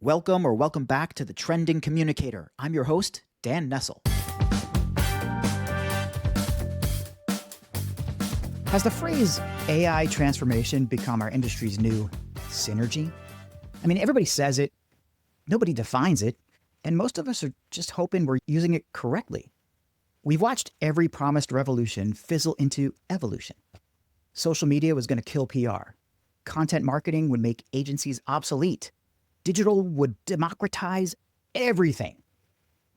Welcome back to the Trending Communicator. I'm your host, Dan Nessel. Has the phrase AI transformation become our industry's new synergy? I mean, everybody says it, nobody defines it, and most of us are just hoping we're using it correctly. We've watched every promised revolution fizzle into evolution. Social media was going to kill PR. Content marketing would make agencies obsolete. Digital would democratize everything.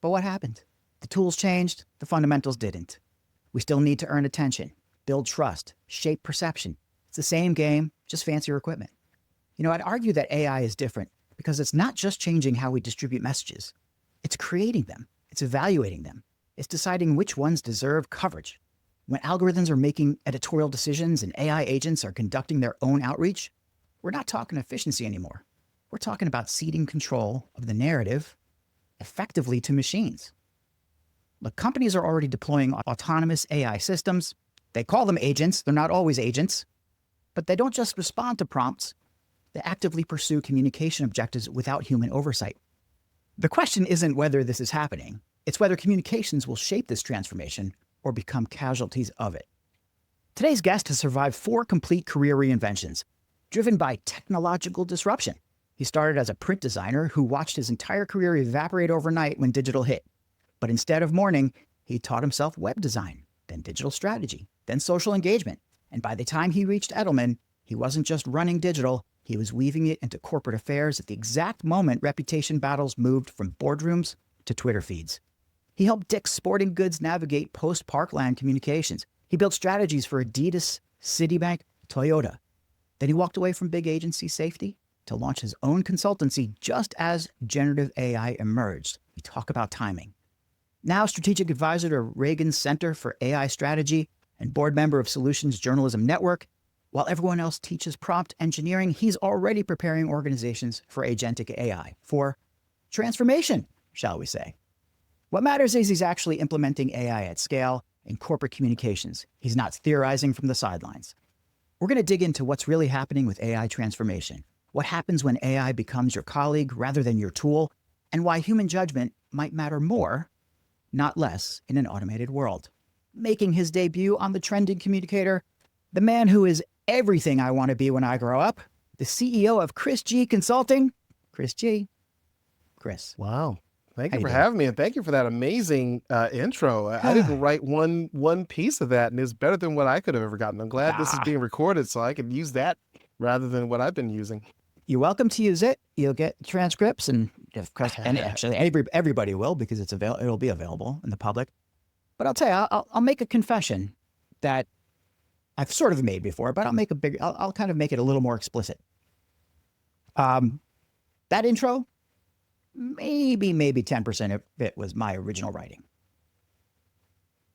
But what happened? The tools changed, the fundamentals didn't. We still need to earn attention, build trust, shape perception. It's the same game, just fancier equipment. I'd argue that AI is different because it's not just changing how we distribute messages. It's creating them. It's evaluating them. It's deciding which ones deserve coverage. When algorithms are making editorial decisions and AI agents are conducting their own outreach, we're not talking efficiency anymore. We're talking about ceding control of the narrative effectively to machines. Look, companies are already deploying autonomous AI systems. They call them agents. They're not always agents, but they don't just respond to prompts. They actively pursue communication objectives without human oversight. The question isn't whether this is happening. It's whether communications will shape this transformation or become casualties of it. Today's guest has survived 4 complete career reinventions, driven by technological disruption. He started as a print designer who watched his entire career evaporate overnight when digital hit. But instead of mourning, he taught himself web design, then digital strategy, then social engagement. And by the time he reached Edelman, he wasn't just running digital, he was weaving it into corporate affairs at the exact moment reputation battles moved from boardrooms to Twitter feeds. He helped Dick's Sporting Goods navigate post-Parkland communications. He built strategies for Adidas, Citibank, Toyota. Then he walked away from big agency safety to launch his own consultancy just as generative AI emerged. We talk about timing. Now strategic advisor to Reagan's Center for AI Strategy and board member of Solutions Journalism Network, while everyone else teaches prompt engineering, he's already preparing organizations for agentic AI, for transformation, shall we say. What matters is he's actually implementing AI at scale in corporate communications. He's not theorizing from the sidelines. We're going to dig into what's really happening with AI transformation, what happens when AI becomes your colleague rather than your tool, and why human judgment might matter more, not less, in an automated world. Making his debut on the Trending Communicator, the man who is everything I want to be when I grow up, the CEO of Chris G Consulting, Chris G. Chris. Wow. Thank you for having me, and thank you for that amazing intro. I didn't write one piece of that, and it's better than what I could have ever gotten. I'm glad this is being recorded so I can use that rather than what I've been using. You're welcome to use it. You'll get transcripts, and actually everybody will, because it'll be available in the public. But I'll tell you, I'll make a confession that I've sort of made before, but I'll kind of make it a little more explicit. That intro, maybe 10% of it was my original writing.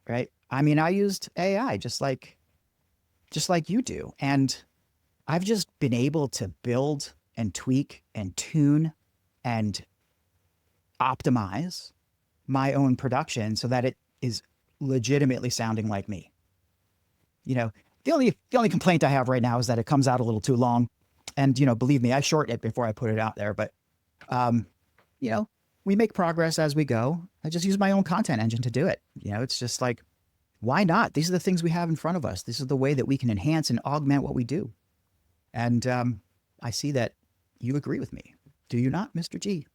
Right? I mean, I used AI just like you do, and I've just been able to build and tweak and tune and optimize my own production so that it is legitimately sounding like me. The only complaint I have right now is that it comes out a little too long. And, believe me, I shorten it before I put it out there. But, we make progress as we go. I just use my own content engine to do it. It's just like, why not? These are the things we have in front of us. This is the way that we can enhance and augment what we do. And I see that you agree with me. Do you not, Mr. G?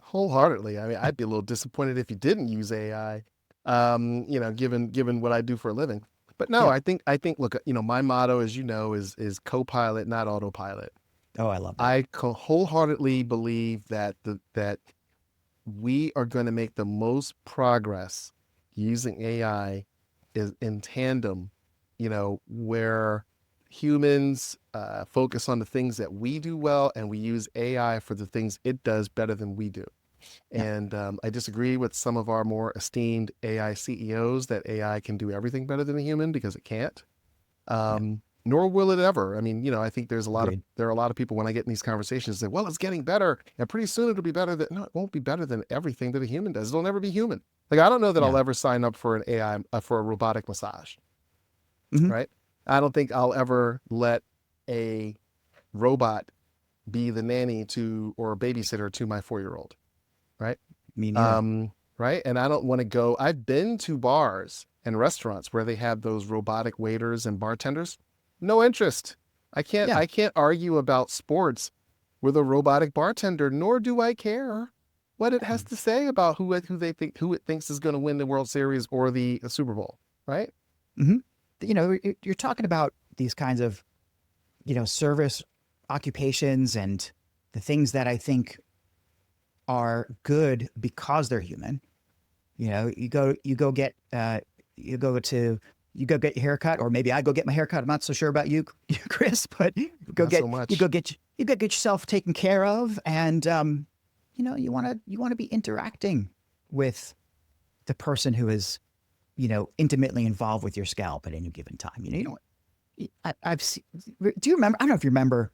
Wholeheartedly. I mean, I'd be a little disappointed if you didn't use AI, given what I do for a living. But no, yeah. I think, look, my motto, as you know, is copilot, not autopilot. Oh, I love that. I wholeheartedly believe that that we are going to make the most progress using AI is in tandem, where humans focus on the things that we do well, and we use AI for the things it does better than we do. Yeah. And I disagree with some of our more esteemed AI CEOs that AI can do everything better than a human, because it can't. Nor will it ever. I mean, I think there are a lot of people, when I get in these conversations, say, well, it's getting better, and pretty soon it'll be better than, no, it won't be better than everything that a human does. It'll never be human. Like, I don't know that I'll ever sign up for an AI, for a robotic massage, right? I don't think I'll ever let a robot be the nanny to or babysitter to my 4-year-old, right? Me neither. Right. And I don't want to go. I've been to bars and restaurants where they have those robotic waiters and bartenders. No interest. Yeah. I can't argue about sports with a robotic bartender, nor do I care what it has to say about who it thinks is going to win the World Series or the Super Bowl, right? Mm-hmm. You're talking about these kinds of, service occupations and the things that I think are good because they're human. You go to you go get your haircut, or maybe I go get my haircut. I'm not so sure about you, Chris, but Not so much. you go get yourself taken care of, and you want to be interacting with the person who is intimately involved with your scalp at any given time. I've seen. Do you remember? I don't know if you remember,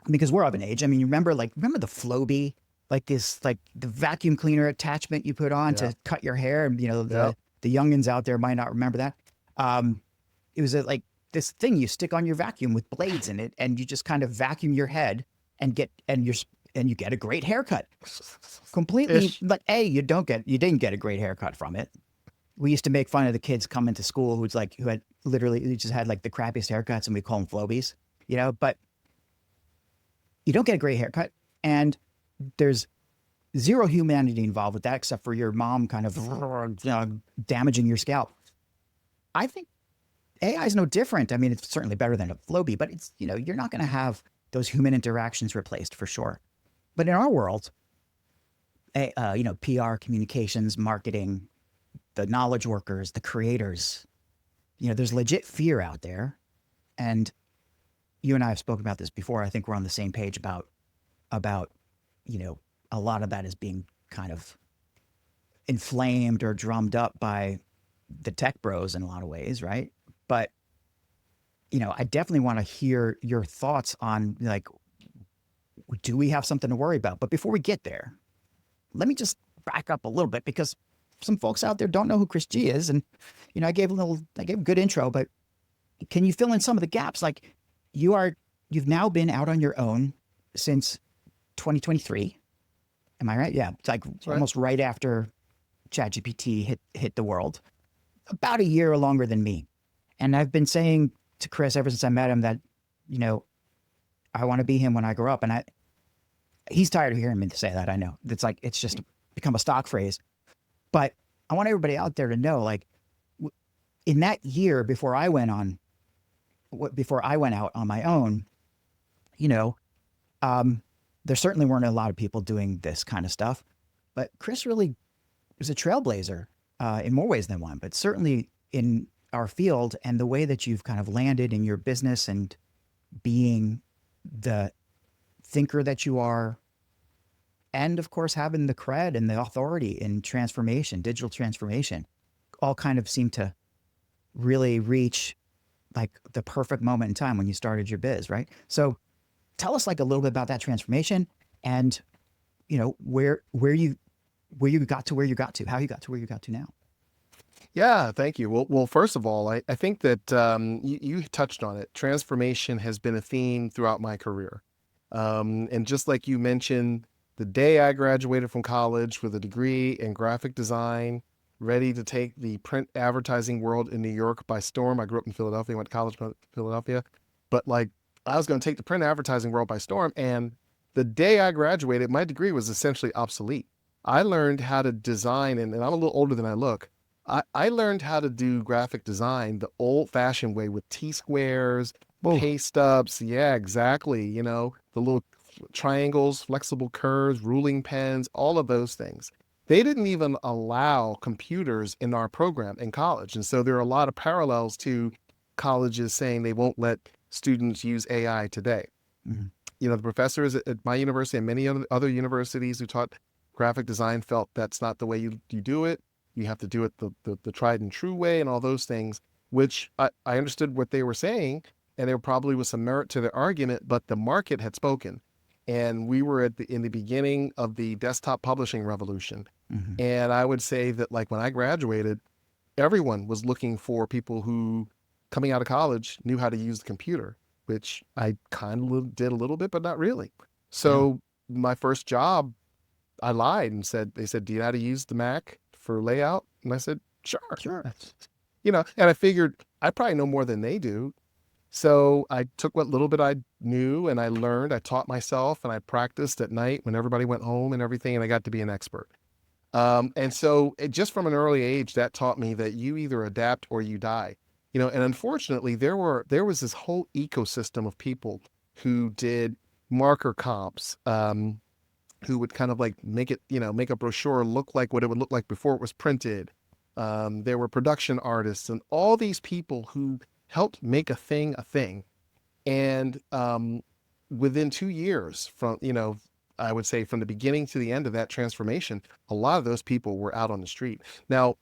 because we're of an age. I mean, you remember the Flowbee, like this, like the vacuum cleaner attachment you put on Yeah. to cut your hair, and Yeah. the youngins out there might not remember that. It was like this thing you stick on your vacuum with blades in it, and you just kind of vacuum your head and you get a great haircut. Completely, Ish. like you didn't get a great haircut from it. We used to make fun of the kids coming to school who had literally who just had like the crappiest haircuts, and we call them Flobies, but you don't get a great haircut, and there's zero humanity involved with that except for your mom kind of damaging your scalp. I think AI is no different. I mean, it's certainly better than a Flowbee, but it's, you're not going to have those human interactions replaced for sure. But in our world, PR, communications, marketing, the knowledge workers, the creators, there's legit fear out there. And you and I have spoken about this before. I think we're on the same page about, a lot of that is being kind of inflamed or drummed up by the tech bros in a lot of ways, right? But I definitely want to hear your thoughts on, like, do we have something to worry about? But before we get there, let me just back up a little bit, because some folks out there don't know who Chris G is, and I gave a good intro, but can you fill in some of the gaps? Like, you've now been out on your own since 2023. Am I right? Yeah, it's like That's right. almost right after ChatGPT hit the world. About a year longer than me. And I've been saying to Chris ever since I met him that, I want to be him when I grow up. And he's tired of hearing me say that. I know. It's just become a stock phrase. But I want everybody out there to know, like, in that year before I went out on my own, there certainly weren't a lot of people doing this kind of stuff. But Chris really was a trailblazer in more ways than one, but certainly in our field, and the way that you've kind of landed in your business and being the thinker that you are, and of course having the cred and the authority in transformation, digital transformation, all kind of seem to really reach like the perfect moment in time when you started your biz, right? So tell us like a little bit about that transformation, and where you got to where you got to, how you got to where you got to now. Yeah, thank you. Well, first of all, I think that you touched on it. Transformation has been a theme throughout my career. And just like you mentioned, the day I graduated from college with a degree in graphic design, ready to take the print advertising world in New York by storm. I grew up in Philadelphia, went to college in Philadelphia, but like I was going to take the print advertising world by storm. And the day I graduated, my degree was essentially obsolete. I learned how to design, and I'm a little older than I look. I learned how to do graphic design the old-fashioned way with T-squares, Whoa. paste stubs. Yeah, exactly. The little triangles, flexible curves, ruling pens, all of those things. They didn't even allow computers in our program in college. And so there are a lot of parallels to colleges saying they won't let students use AI today. Mm-hmm. The professors at my university and many other universities who taught graphic design felt that's not the way you do it. You have to do it the tried and true way and all those things, which I understood what they were saying, and there probably was some merit to their argument, but the market had spoken. And we were in the beginning of the desktop publishing revolution. Mm-hmm. And I would say that like when I graduated, everyone was looking for people who coming out of college knew how to use the computer, which I kind of did a little bit, but not really. Yeah. So my first job, I lied and they said, do you know how to use the Mac for layout? And I said, sure. Sure. And I figured I probably know more than they do. So I took what little bit I knew and I learned, I taught myself and I practiced at night when everybody went home and everything. And I got to be an expert. And so just from an early age, that taught me that you either adapt or you die. And unfortunately there was this whole ecosystem of people who did marker comps, who would kind of like make it, make a brochure look like what it would look like before it was printed. There were production artists and all these people who helped make a thing. And within 2 years from, I would say from the beginning to the end of that transformation, a lot of those people were out on the street. Now,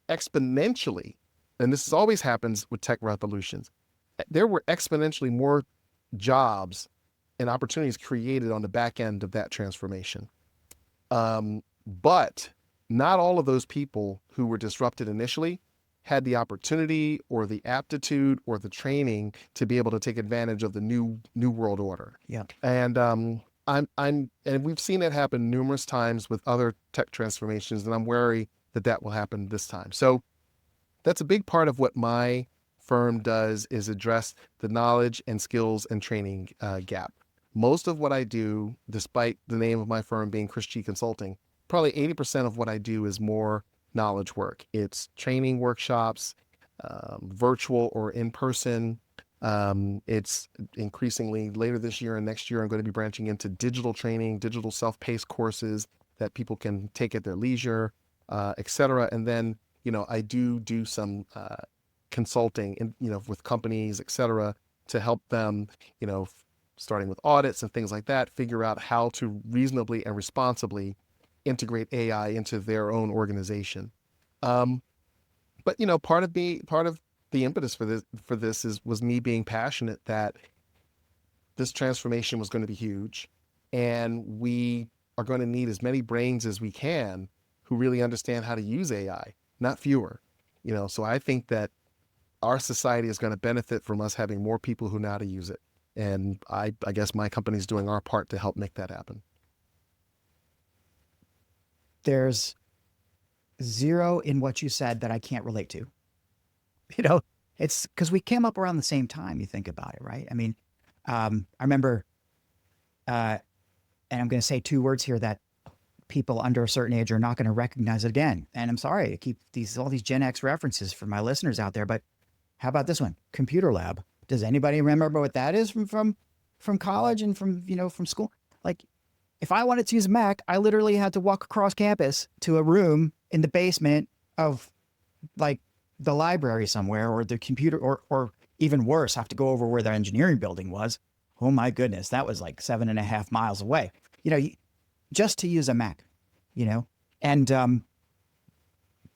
exponentially, and this always happens with tech revolutions, there were exponentially more jobs and opportunities created on the back end of that transformation. But not all of those people who were disrupted initially had the opportunity or the aptitude or the training to be able to take advantage of the new world order. Yeah. And and we've seen it happen numerous times with other tech transformations, and I'm wary that that will happen this time. So that's a big part of what my firm does, is address the knowledge and skills and training gap. Most of what I do, despite the name of my firm being Chris G Consulting, probably 80% of what I do is more knowledge work. It's training workshops, virtual or in person. It's increasingly later this year and next year, I'm going to be branching into digital training, digital self-paced courses that people can take at their leisure, et cetera. And then, I do some consulting with companies, et cetera, to help them, starting with audits and things like that, figure out how to reasonably and responsibly integrate AI into their own organization. But part of the impetus for this was me being passionate that this transformation was going to be huge, and we are going to need as many brains as we can who really understand how to use AI, not fewer. So I think that our society is going to benefit from us having more people who know how to use it. And I guess my company's doing our part to help make that happen. There's zero in what you said that I can't relate to. It's because we came up around the same time. You think about it, right? I mean, I remember, and I'm going to say two words here that people under a certain age are not going to recognize it again. And I'm sorry to keep all these Gen X references for my listeners out there, but how about this one? Computer lab. Does anybody remember what that is from college and from school? Like, if I wanted to use a Mac, I literally had to walk across campus to a room in the basement of like the library somewhere, or the computer, or even worse, have to go over where the engineering building was. Oh my goodness, that was like 7.5 miles away, just to use a Mac, and I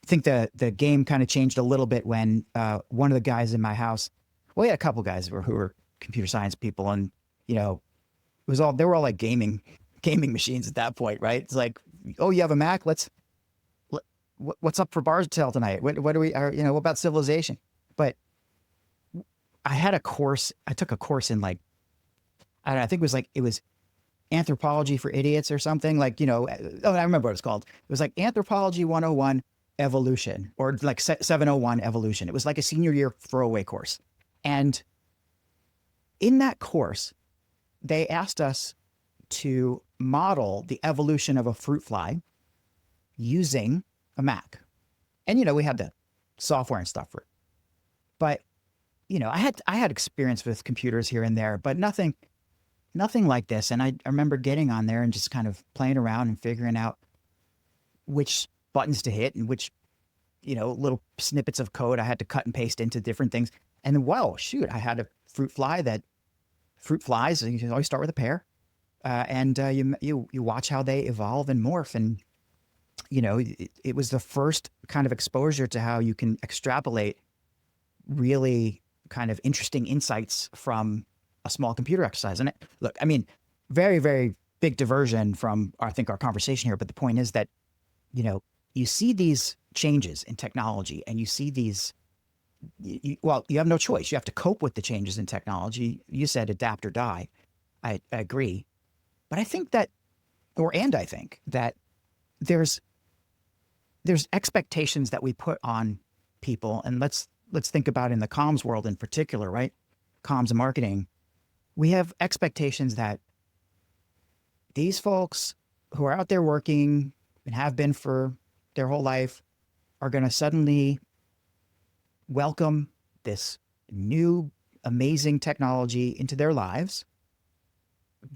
think the game kind of changed a little bit when one of the guys in my house, we had a couple guys who were computer science people, and they were all like gaming machines at that point, right? It's like, oh, you have a Mac? What's up for bars tale tonight? What do we, what about civilization? But I took a course in like, I don't know, I think it was anthropology for idiots or something, like, oh, I remember what it's called. It was like Anthropology 101 Evolution, or like 701 Evolution. It was like a senior year throwaway course. And in that course, they asked us to model the evolution of a fruit fly using a Mac. And, we had the software and stuff for it. But, I had experience with computers here and there, but nothing like this. And I remember getting on there and just kind of playing around and figuring out which buttons to hit and which, little snippets of code I had to cut and paste into different things. And then, well, shoot, I had a fruit flies, you can always start with a pair. And you watch how they evolve and morph. And, it was the first kind of exposure to how you can extrapolate really kind of interesting insights from a small computer exercise. And look, I mean, very, very big diversion from, I think, our conversation here. But the point is that, you see these changes in technology, and you see these, you have no choice. You have to cope with the changes in technology. You said adapt or die. I agree. But I think that, I think that there's expectations that we put on people, and let's think about in the comms world in particular, right? Comms and marketing. We have expectations that these folks who are out there working and have been for their whole life are going to suddenly welcome this new amazing technology into their lives,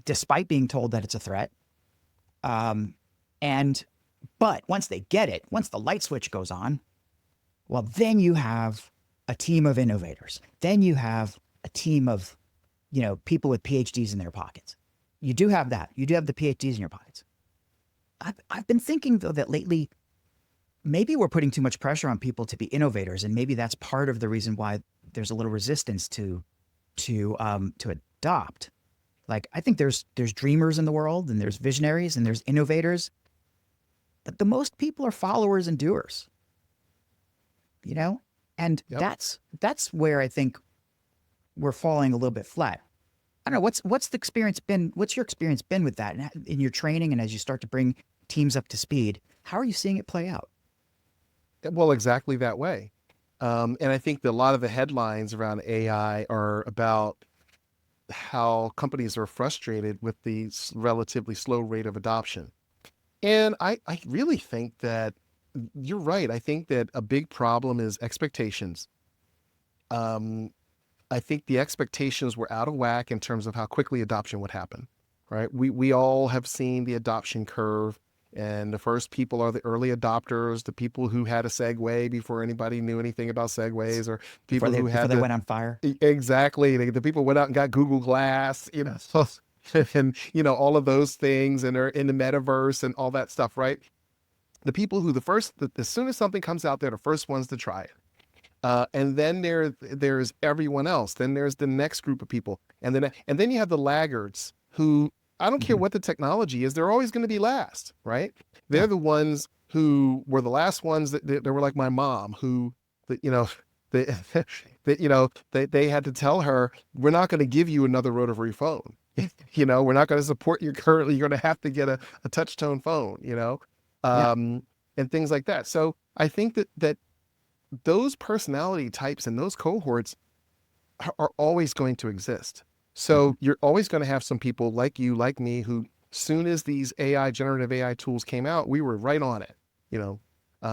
despite being told that it's a threat. But once they get it, once the light switch goes on, well, then you have a team of innovators. Then you have a team of, people with PhDs in their pockets. You do have that. You do have the PhDs in your pockets. I've been thinking though that lately, maybe we're putting too much pressure on people to be innovators, and maybe that's part of the reason why there's a little resistance to adopt. Like, I think there's dreamers in the world, and there's visionaries, and there's innovators, but the most people are followers and doers. And Yep. that's where I think we're falling a little bit flat. I don't know, what's the experience been? What's your experience been with that in your training, and as you start to bring teams up to speed? How are you seeing it play out? Well, exactly that way. And I think that a lot of the headlines around AI are about how companies are frustrated with the relatively slow rate of adoption. And I really think that you're right. I think that a big problem is expectations. Um, I think the expectations were out of whack in terms of how quickly adoption would happen, right? We all have seen the adoption curve, and the first people are the early adopters, the people who had a Segway before anybody knew anything about Segways, or Before people they who before had they went on fire? exactly, the people went out and got Google Glass, so, and all of those things, and are in the metaverse and all that stuff, right? The people who as soon as something comes out, they're the first ones to try it. And then there's everyone else. Then there's the next group of people, and then you have the laggards who, I don't care Mm-hmm. what the technology is, they're always going to be last, right? They're Yeah. the ones who were the last ones that were like my mom, who, that they, they had to tell her, we're not going to give you another rotary phone. We're not going to support you currently. You're going to have to get a touch tone phone. Yeah. Um, and things like that. So I think that those personality types and those cohorts are always going to exist. Mm-hmm. So you're always going to have some people like you, like me, who, soon as these generative AI tools came out, we were right on it.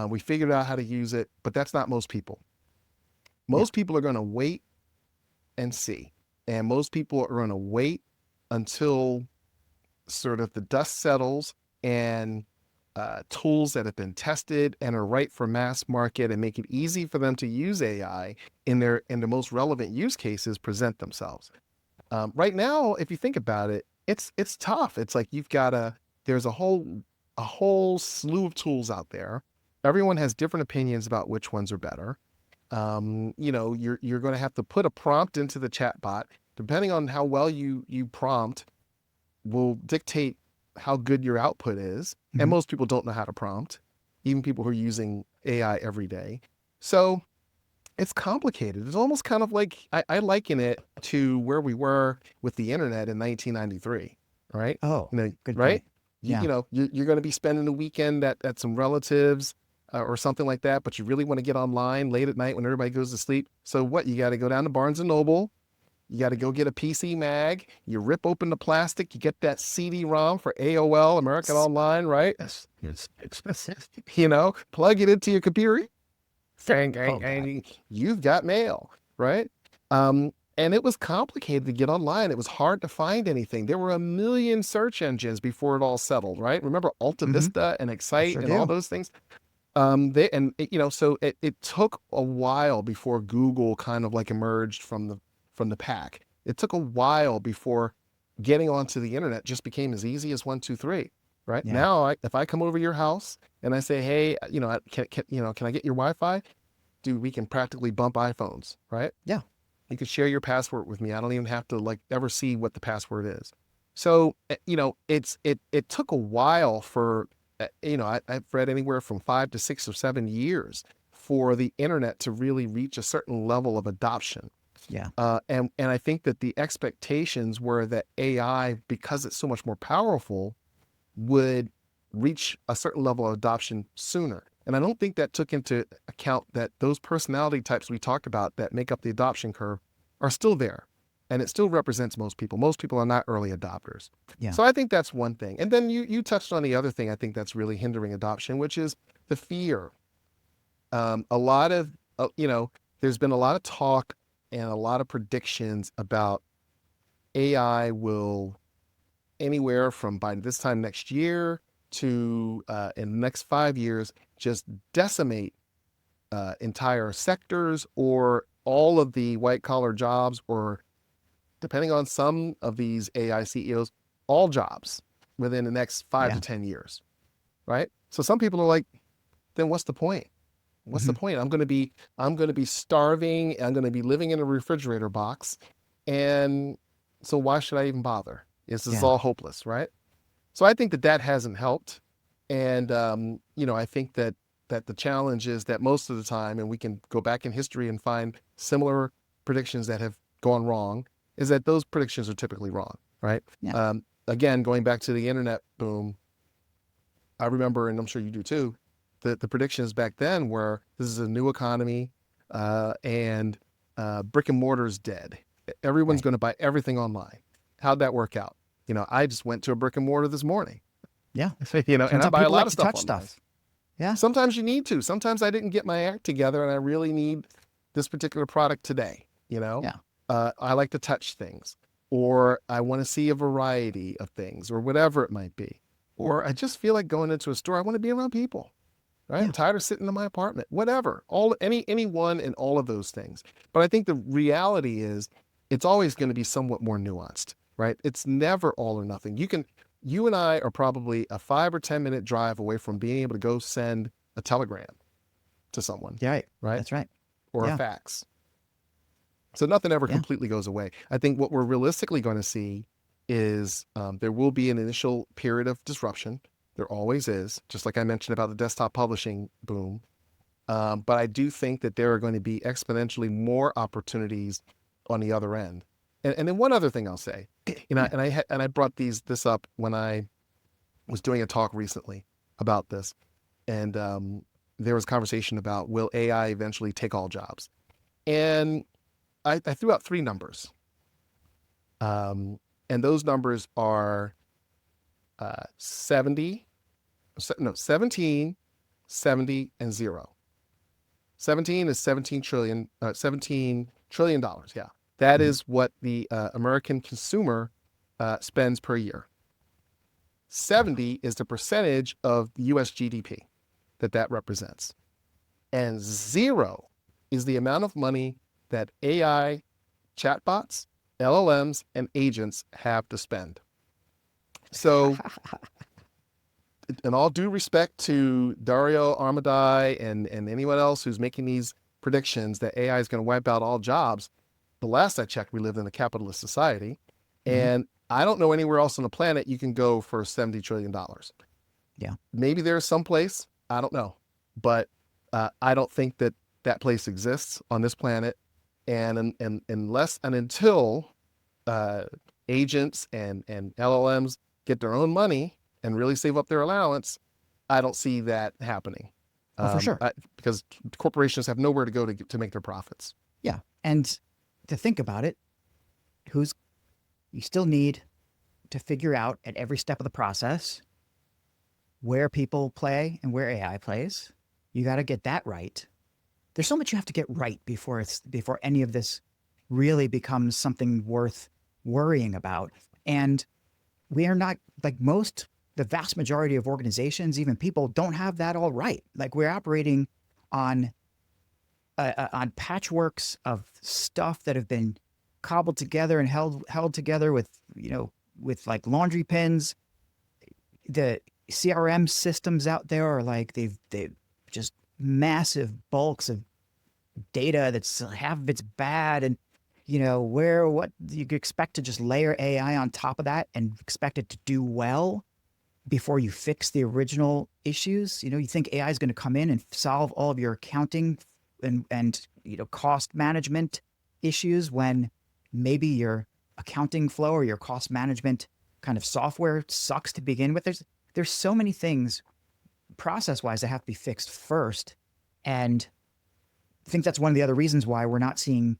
We figured out how to use it, but that's not most people. Yeah. Most people are going to wait and see. And most people are going to wait until sort of the dust settles, and tools that have been tested and are right for mass market and make it easy for them to use AI in the most relevant use cases present themselves. Right now, if you think about it, it's tough. It's like there's a whole slew of tools out there. Everyone has different opinions about which ones are better. You're going to have to put a prompt into the chat bot. Depending on how well you prompt, will dictate how good your output is. And Mm-hmm. most people don't know how to prompt, even people who are using AI every day. So it's complicated. It's almost kind of like, I liken it to where we were with the internet in 1993, right? Oh, good Right? point. Yeah. You're going to be spending a weekend at some relatives or something like that, but you really want to get online late at night when everybody goes to sleep. So what? You got to go down to Barnes and Noble. You got to go get a PC Mag. You rip open the plastic. You get that CD-ROM for AOL, American Online, right? It's expensive. Plug it into your computer. Oh God. And you've got mail, right? And it was complicated to get online. It was hard to find anything. There were a million search engines before it all settled, right? Remember Alta Mm-hmm. Vista and I Excite sure and all do. those things? So it took a while before Google kind of like emerged from the pack. It took a while before getting onto the internet just became as easy as 1, 2, 3. Right Yeah. now, if I come over to your house and I say, hey, can I get your Wi-Fi? Dude, we can practically bump iPhones, right? Yeah. You can share your password with me. I don't even have to ever see what the password is. So, it took a while for, I've read anywhere from 5 to 6 or 7 years for the internet to really reach a certain level of adoption. Yeah. And I think that the expectations were that AI, because it's so much more powerful, would reach a certain level of adoption sooner. And I don't think that took into account that those personality types we talked about that make up the adoption curve are still there. And it still represents most people. Most people are not early adopters. Yeah. So I think that's one thing. And then you touched on the other thing I think that's really hindering adoption, which is the fear. A lot of, there's been a lot of talk and a lot of predictions about AI will anywhere from by this time next year to in the next 5 years, just decimate entire sectors or all of the white collar jobs, or depending on some of these AI CEOs, all jobs within the next five Yeah. to 10 years. Right. So some people are like, then what's the point? What's the Hmm. point? I'm going to be starving. I'm going to be living in a refrigerator box. And so why should I even bother? This is Yeah. all hopeless, right? So I think that that hasn't helped. And, I think that the challenge is that most of the time, and we can go back in history and find similar predictions that have gone wrong, is that those predictions are typically wrong, right? Yeah. Again, going back to the internet boom, I remember, and I'm sure you do too, the predictions back then were this is a new economy, and brick and mortar is dead. Everyone's Right. going to buy everything online. How'd that work out? I just went to a brick and mortar this morning, Yeah. and Turns I out buy a people lot like of to stuff touch online. stuff. Yeah. Sometimes you need to. Sometimes I didn't get my act together and I really need this particular product today. Yeah. I like to touch things, or I want to see a variety of things, or whatever it might be. Or I just feel like going into a store. I want to be around people, right? I'm Yeah. tired of sitting in my apartment, whatever, any one and all of those things. But I think the reality is it's always going to be somewhat more nuanced, right? It's never all or nothing. You and I are probably a 5 or 10 minute drive away from being able to go send a telegram to someone, Yeah. Right. right? That's right. Or a Yeah. fax. So nothing ever Yeah. completely goes away. I think what we're realistically going to see is there will be an initial period of disruption. There always is, just like I mentioned about the desktop publishing boom. But I do think that there are going to be exponentially more opportunities on the other end. And then one other thing I'll say, Yeah. and I brought this up when I was doing a talk recently about this, and there was conversation about will AI eventually take all jobs, and I threw out three numbers, and those numbers are 70, no, 17, 70, and 0. 17 is 17 trillion dollars. Yeah. That Mhm. is what the American consumer spends per year. Wow. 70 is the percentage of the US GDP that represents. And 0 is the amount of money that AI chatbots, LLMs, and agents have to spend. So, in all due respect to Dario Armadai and anyone else who's making these predictions that AI is going to wipe out all jobs, the last I checked, we lived in a capitalist society. Hmm. And I don't know anywhere else on the planet you can go for $70 trillion. Yeah. Maybe there's some place, I don't know. But I don't think that that place exists on this planet. And unless and until uh, agents and LLMs get their own money and really save up their allowance, I don't see that happening. Oh, for sure. Because corporations have nowhere to go to make their profits. Yeah. And to think about it, who's you still need to figure out at every step of the process where people play and where AI plays. You got to get that right. There's so much you have to get right before any of this really becomes something worth worrying about. And we are not like the vast majority of organizations, even people, don't have that all right. Like we're operating on on patchworks of stuff that have been cobbled together and held together with with like laundry pins. The CRM systems out there are like they've just massive bulks of data that's half of it's bad, and where what you could expect to just layer AI on top of that and expect it to do well before you fix the original issues. You think AI is going to come in and solve all of your accounting and cost management issues when maybe your accounting flow or your cost management kind of software sucks to begin with. There's so many things process wise that have to be fixed first. And I think that's one of the other reasons why we're not seeing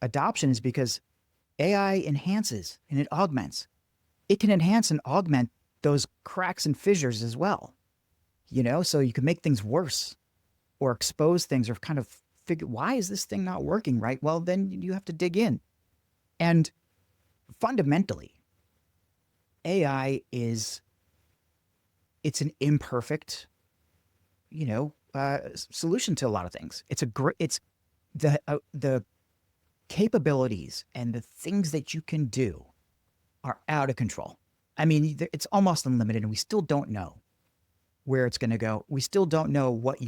adoption is because AI enhances and it augments. It can enhance and augment those cracks and fissures as well. So you can make things worse or expose things or kind of figure, why is this thing not working right? Well, then you have to dig in. And fundamentally, AI it's an imperfect, solution to a lot of things. It's the capabilities and the things that you can do are out of control. I mean, it's almost unlimited, and we still don't know where it's going to go. We still don't know what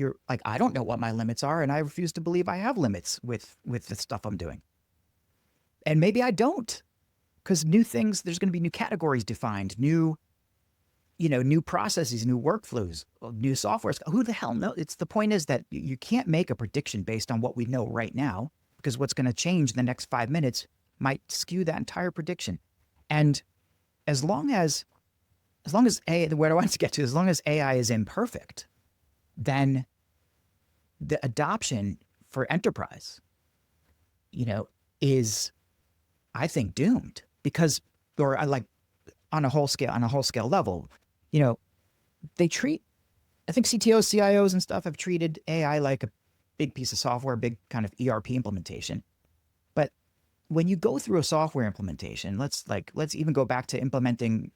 I don't know what my limits are, and I refuse to believe I have limits with the stuff I'm doing. And maybe I don't, because there's going to be new categories defined, new processes, new workflows, new softwares. Who the hell knows? The point is that you can't make a prediction based on what we know right now, because what's going to change in the next 5 minutes might skew that entire prediction. And as long as where I want to get to, as long as AI is imperfect, then the adoption for enterprise, is, I think, doomed because, or like on a whole scale level, they treat, I think CTOs, CIOs and stuff have treated AI like a big piece of software, big kind of ERP implementation. But when you go through a software implementation, let's even go back to implementing,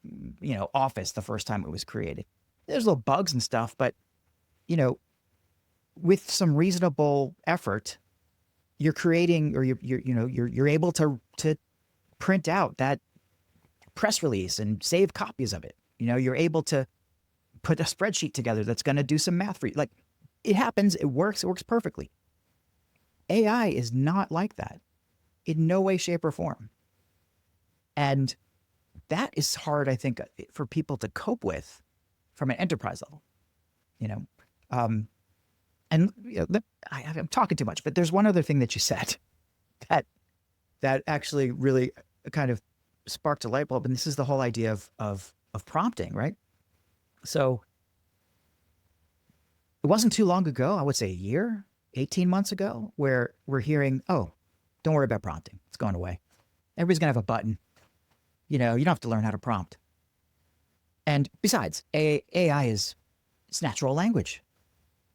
Office the first time it was created. There's little bugs and stuff, but with some reasonable effort, you're creating, or you're able to print out that press release and save copies of it. You're able to put a spreadsheet together that's going to do some math for you. Like, it happens, it works perfectly. AI is not like that in no way, shape, or form. And that is hard, I think, for people to cope with from an enterprise level, and I'm talking too much, but there's one other thing that you said that actually really kind of sparked a light bulb. And this is the whole idea of prompting, right? So it wasn't too long ago, I would say a year, 18 months ago, where we're hearing, oh, don't worry about prompting. It's going away. Everybody's going to have a button. You don't have to learn how to prompt. And besides, AI it's natural language.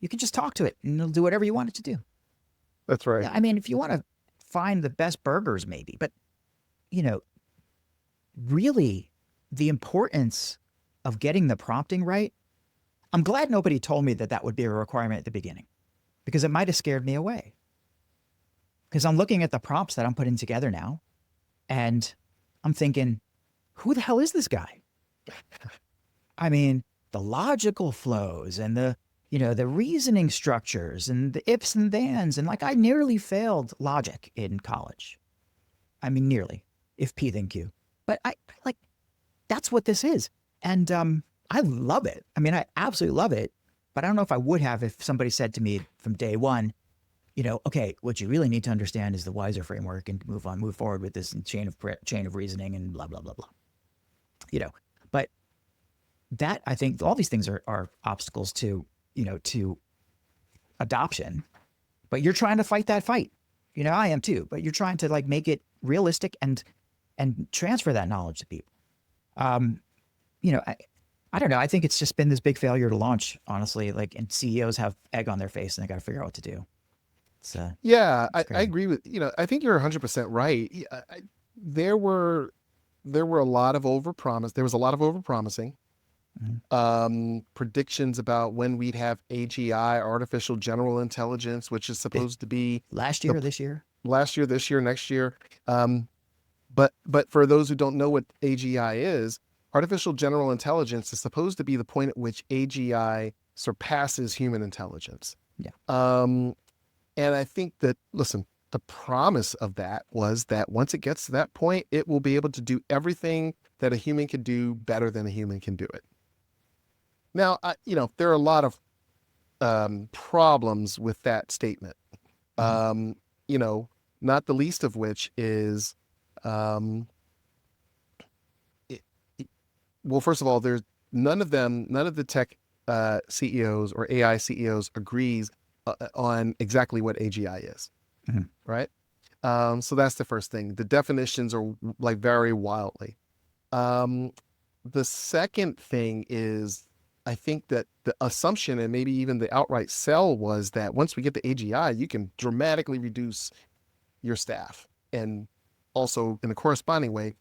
You can just talk to it and it'll do whatever you want it to do. That's right. Yeah, I mean, if you want to find the best burgers, maybe, but, really the importance of getting the prompting right, I'm glad nobody told me that would be a requirement at the beginning, because it might have scared me away. Because I'm looking at the prompts that I'm putting together now, and I'm thinking, who the hell is this guy? I mean, the logical flows and the reasoning structures and the ifs and thans. And I nearly failed logic in college. I mean, nearly, if P then Q. But that's what this is. And I love it. I mean, I absolutely love it. But I don't know if I would have if somebody said to me from day one, okay, what you really need to understand is the wiser framework and move forward with this chain of reasoning and blah, blah, blah, blah. But that, I think all these things are obstacles to adoption, but you're trying to fight that fight. I am too, but you're trying to make it realistic and transfer that knowledge to people. I don't know. I think it's just been this big failure to launch, honestly, and CEOs have egg on their face and they got to figure out what to do. Yeah, I agree with, I think you're 100% right. There were a lot of overpromise. There was a lot of overpromising. Mm-hmm. Predictions about when we'd have AGI, artificial general intelligence, which is supposed to be last year, this year, next year. But for those who don't know what AGI is, artificial general intelligence is supposed to be the point at which AGI surpasses human intelligence. Yeah. And I think that, listen, the promise of that was that once it gets to that point, it will be able to do everything that a human can do better than a human can do it. Now, there are a lot of problems with that statement. Mm-hmm. not the least of which is, um, it, well, first of all, there's none of the tech CEOs or AI CEOs agrees on exactly what AGI is, Mhm. right? So that's the first thing. The definitions are like vary wildly. Um, the second thing is, I think that the assumption and maybe even the outright sell was that once we get to AGI, you can dramatically reduce your staff and also in a corresponding way,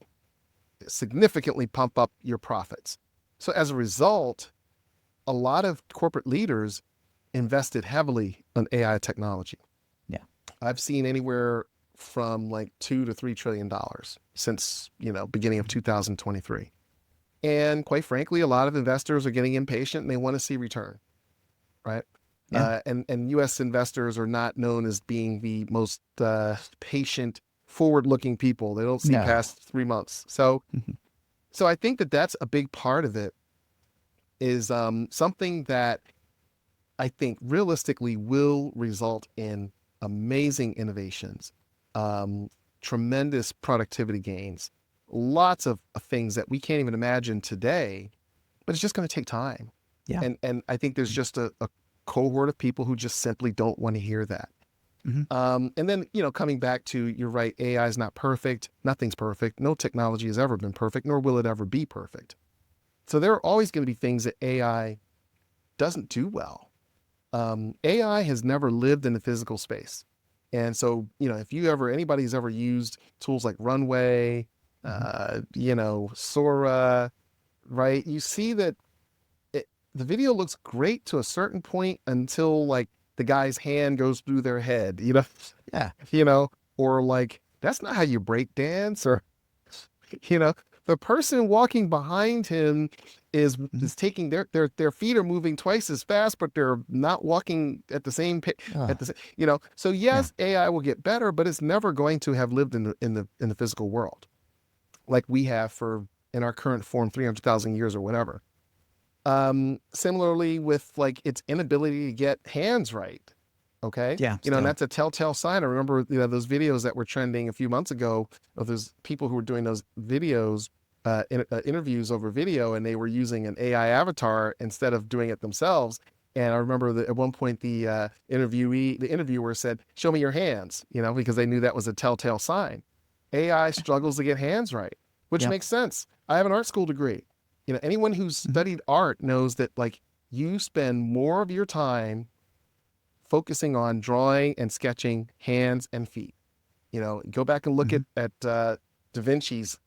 significantly pump up your profits. So as a result, a lot of corporate leaders invested heavily in AI technology. Yeah. I've seen anywhere from like $2 to $3 trillion since, beginning of 2023. And quite frankly, a lot of investors are getting impatient and they want to see return, right? Yeah. And U.S. investors are not known as being the most patient, forward-looking people. They don't see No. past 3 months. So, Mhm. so I think that that's a big part of it. Is something that I think realistically will result in amazing innovations, um, tremendous productivity gains, lots of things that we can't even imagine today, but it's just going to take time. Yeah. And I think there's just a cohort of people who just simply don't want to hear that. Mhm. And then, coming back to, you're right, AI is not perfect. Nothing's perfect. No technology has ever been perfect, nor will it ever be perfect. So there are always going to be things that AI doesn't do well. AI has never lived in the physical space. And so, if anybody's ever used tools like Runway, Mhm. Sora, right? You see that the video looks great to a certain point until like the guy's hand goes through their head, Yeah. or like, that's not how you break dance, or, you know, the person walking behind him is Mhm. is taking their feet are moving twice as fast, but they're not walking at the same Oh, at the So yeah. yes, AI will get better, but it's never going to have lived in the physical world like we have for in our current form 300,000 years or whatever. Similarly with like its inability to get hands right. Okay. Yeah. And Still. that's a telltale sign. I remember, those videos that were trending a few months ago of those people who were doing those videos, interviews over video, and they were using an AI avatar instead of doing it themselves. And I remember that at one point the interviewer said, "Show me your hands," because they knew that was a telltale sign. AI struggles to get hands right, which Yep. makes sense. I have an art school degree. Anyone who's Mhm. studied art knows that like you spend more of your time focusing on drawing and sketching hands and feet. Go back and look at Mhm. Da Vinci's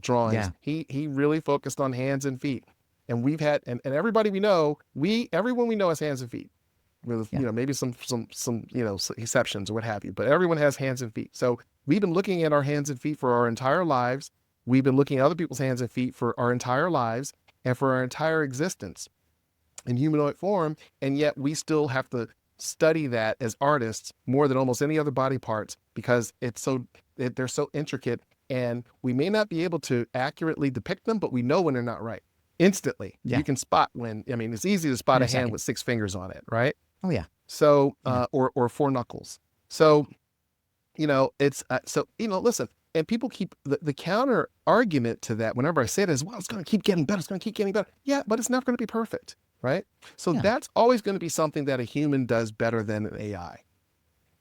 drawings. Yeah. He really focused on hands and feet. And we've had and everybody we know, everyone we know has hands and feet. With Yeah. maybe some exceptions or what have you, but everyone has hands and feet. So we've been looking at our hands and feet for our entire lives. We've been looking at other people's hands and feet for our entire lives and for our entire existence in humanoid form, and yet we still have to study that as artists more than almost any other body parts because they're so intricate, and we may not be able to accurately depict them, but we know when they're not right instantly. Yeah. You can spot when, it's easy to spot In a a hand second. with 6 fingers on it, right? Oh yeah. So Yeah. or 4 knuckles. So it's listen, and people keep the counter argument to that whenever I say it is, well, it's going to keep getting better. It's going to keep getting better. Yeah, but it's never going to be perfect, right? So Yeah. that's always going to be something that a human does better than an AI.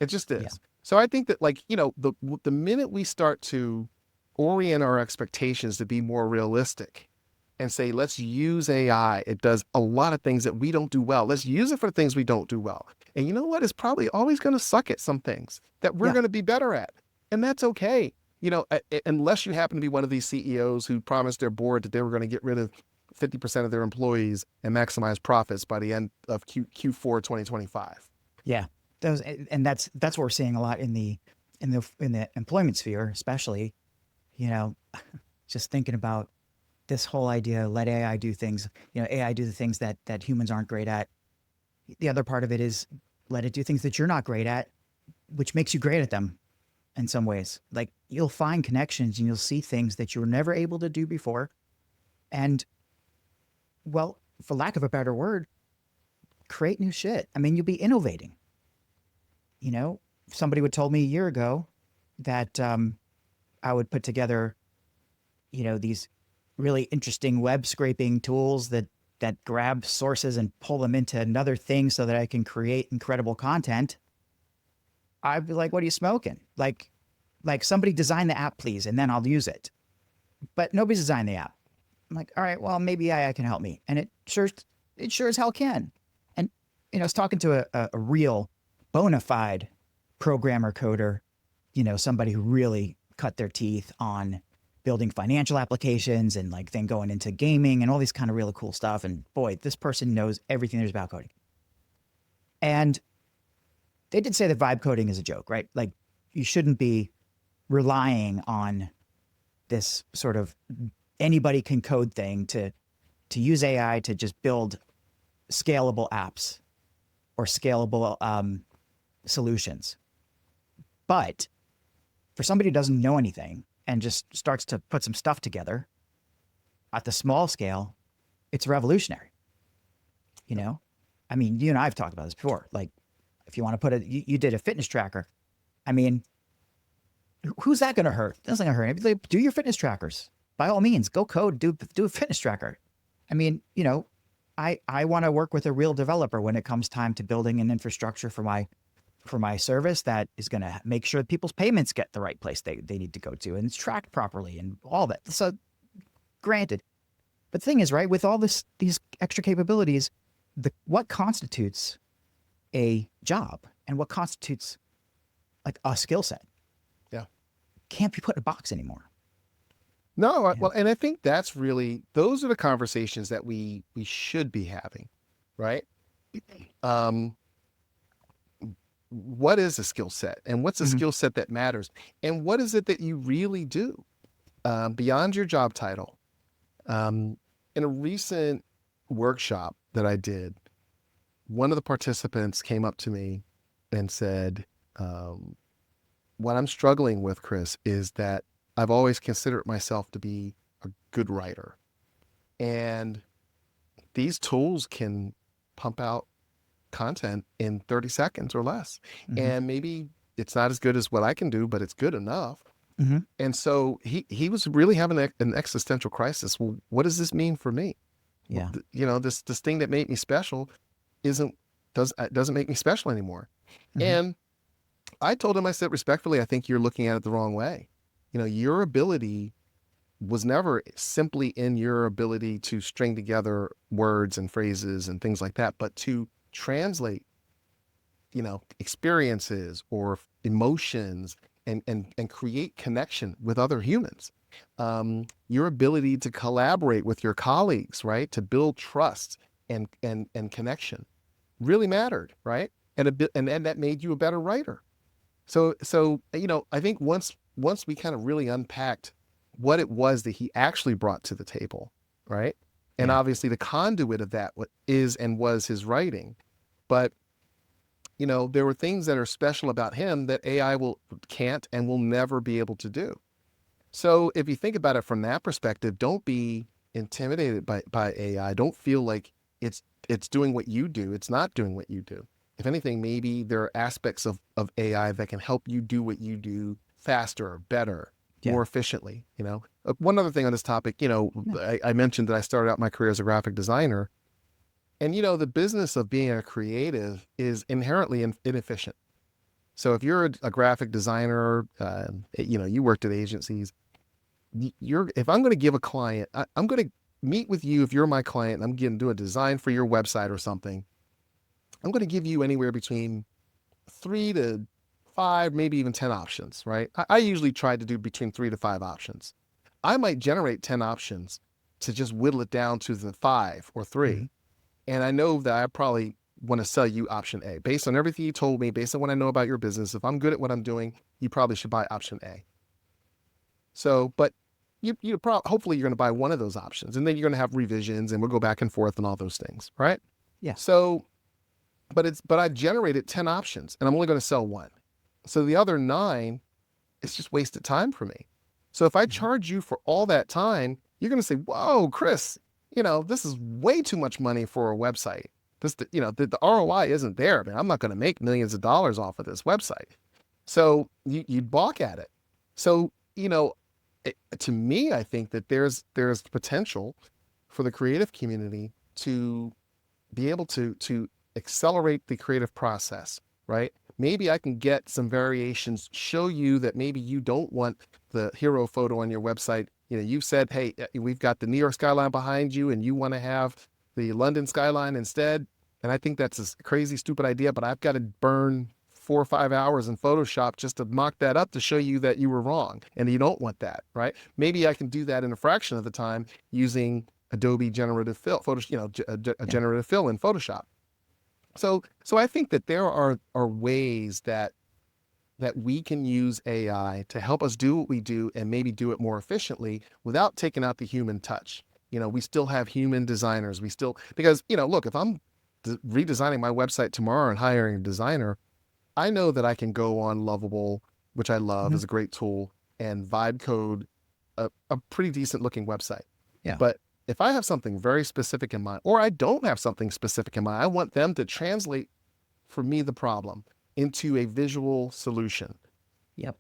It just Yeah. is. So I think that like, the minute we start to orient our expectations to be more realistic and say, let's use AI. It does a lot of things that we don't do well. Let's use it for the things we don't do well. And you know what? It's probably always going to suck at some things that we're Yeah. going to be better at. And that's okay. Unless you happen to be one of these CEOs who promised their board that they were going to get rid of 50% of their employees and maximize profits by the end of Q4 2025. Yeah. Those, and that's what we're seeing a lot in the employment sphere, especially. You know, just thinking about this whole idea, let AI do things. AI do the things that humans aren't great at. The other part of it is let it do things that you're not great at, which makes you great at them in some ways. Like you'll find connections and you'll see things that you were never able to do before. And well, for lack of a better word, create new shit. I mean, you'll be innovating. You know, somebody would told me a year ago, that I would put together, these really interesting web scraping tools that grab sources and pull them into another thing so that I can create incredible content, I'd be like, "What are you smoking? Like somebody design the app, please, and then I'll use it." But nobody's designed the app. I'm like, "All right, well, maybe AI can help me," and it sure as hell can. And I was talking to a real bona fide programmer coder, somebody who really cut their teeth on building financial applications and like then going into gaming and all these kind of really cool stuff. And boy, this person knows everything there's about coding. And they did say that vibe coding is a joke, right? Like you shouldn't be relying on this sort of anybody can code thing to use AI to just build scalable apps or scalable solutions. But for somebody who doesn't know anything and just starts to put some stuff together at the small scale, it's revolutionary. I mean, you and I have talked about this before. Like, if you want to you did a fitness tracker. I mean, who's that going to hurt? That's not going to hurt anybody. Do your fitness trackers. By all means, go code, do a fitness tracker. I mean, I want to work with a real developer when it comes time to building an infrastructure for my service that is going to make sure that people's payments get the right place they need to go to and it's tracked properly and all that. So granted, but the thing is, right, with all these extra capabilities, what constitutes a job and what constitutes like a skill set can't be put in a box anymore. No, well, and I think those are the conversations that we should be having, right? What is a skill set and what's a skill set that matters? And what is it that you really do beyond your job title? In a recent workshop that I did, one of the participants came up to me and said, what I'm struggling with, Chris, is that I've always considered myself to be a good writer. And these tools can pump out content in 30 seconds or less. And maybe it's not as good as what I can do, but it's good enough. And so he was really having an existential crisis. Well, what does this mean for me? Yeah. This thing that made me special doesn't make me special anymore. And I told him, I said, respectfully, I think you're looking at it the wrong way. Your ability was never simply in your ability to string together words and phrases and things like that, but to translate, experiences or emotions and create connection with other humans. Your ability to collaborate with your colleagues, right? To build trust and connection really mattered, right? And that made you a better writer. So I think once we kind of really unpacked what it was that he actually brought to the table, right? And obviously the conduit of that is and was his writing. But, there were things that are special about him that AI can't and will never be able to do. So if you think about it from that perspective, don't be intimidated by AI. Don't feel like it's doing what you do. It's not doing what you do. If anything, maybe there are aspects of AI that can help you do what you do faster, better, more efficiently. One other thing on this topic, I mentioned that I started out my career as a graphic designer. And, the business of being a creative is inherently inefficient. So if you're a graphic designer, you worked at agencies, if I'm going to give a client, I'm going to meet with you if you're my client and I'm going to do a design for your website or something. I'm going to give you anywhere between 3 to 5, maybe even 10 options, right? I usually try to do between 3 to 5 options. I might generate 10 options to just whittle it down to the 5 or 3. And I know that I probably want to sell you option A. Based on everything you told me, based on what I know about your business, if I'm good at what I'm doing, you probably should buy option A. So, but hopefully you're going to buy one of those options and then you're going to have revisions and we'll go back and forth and all those things, right? Yeah. So, but I generated 10 options and I'm only going to sell one. So the other 9, it's just wasted time for me. So if I charge you for all that time, you're going to say, whoa, Chris, this is way too much money for a website. The ROI isn't there, man. I'm not going to make millions of dollars off of this website. So you'd balk at it. So, to me, I think that there's potential for the creative community to be able to accelerate the creative process, right? Maybe I can get some variations, show you that maybe you don't want the hero photo on your website. You've said, hey, we've got the New York skyline behind you and you want to have the London skyline instead. And I think that's a crazy, stupid idea, but I've got to burn 4 or 5 hours in Photoshop just to mock that up to show you that you were wrong and you don't want that, right? Maybe I can do that in a fraction of the time using Adobe generative fill, a Yeah. generative fill in Photoshop. So I think that there are ways that we can use AI to help us do what we do and maybe do it more efficiently without taking out the human touch. We still have human designers. Because, look, if I'm redesigning my website tomorrow and hiring a designer, I know that I can go on Lovable, which I love, Mhm. is a great tool, and vibe code a pretty decent looking website. Yeah. But if I have something very specific in mind, or I don't have something specific in mind, I want them to translate for me the problem into a visual solution. Yep.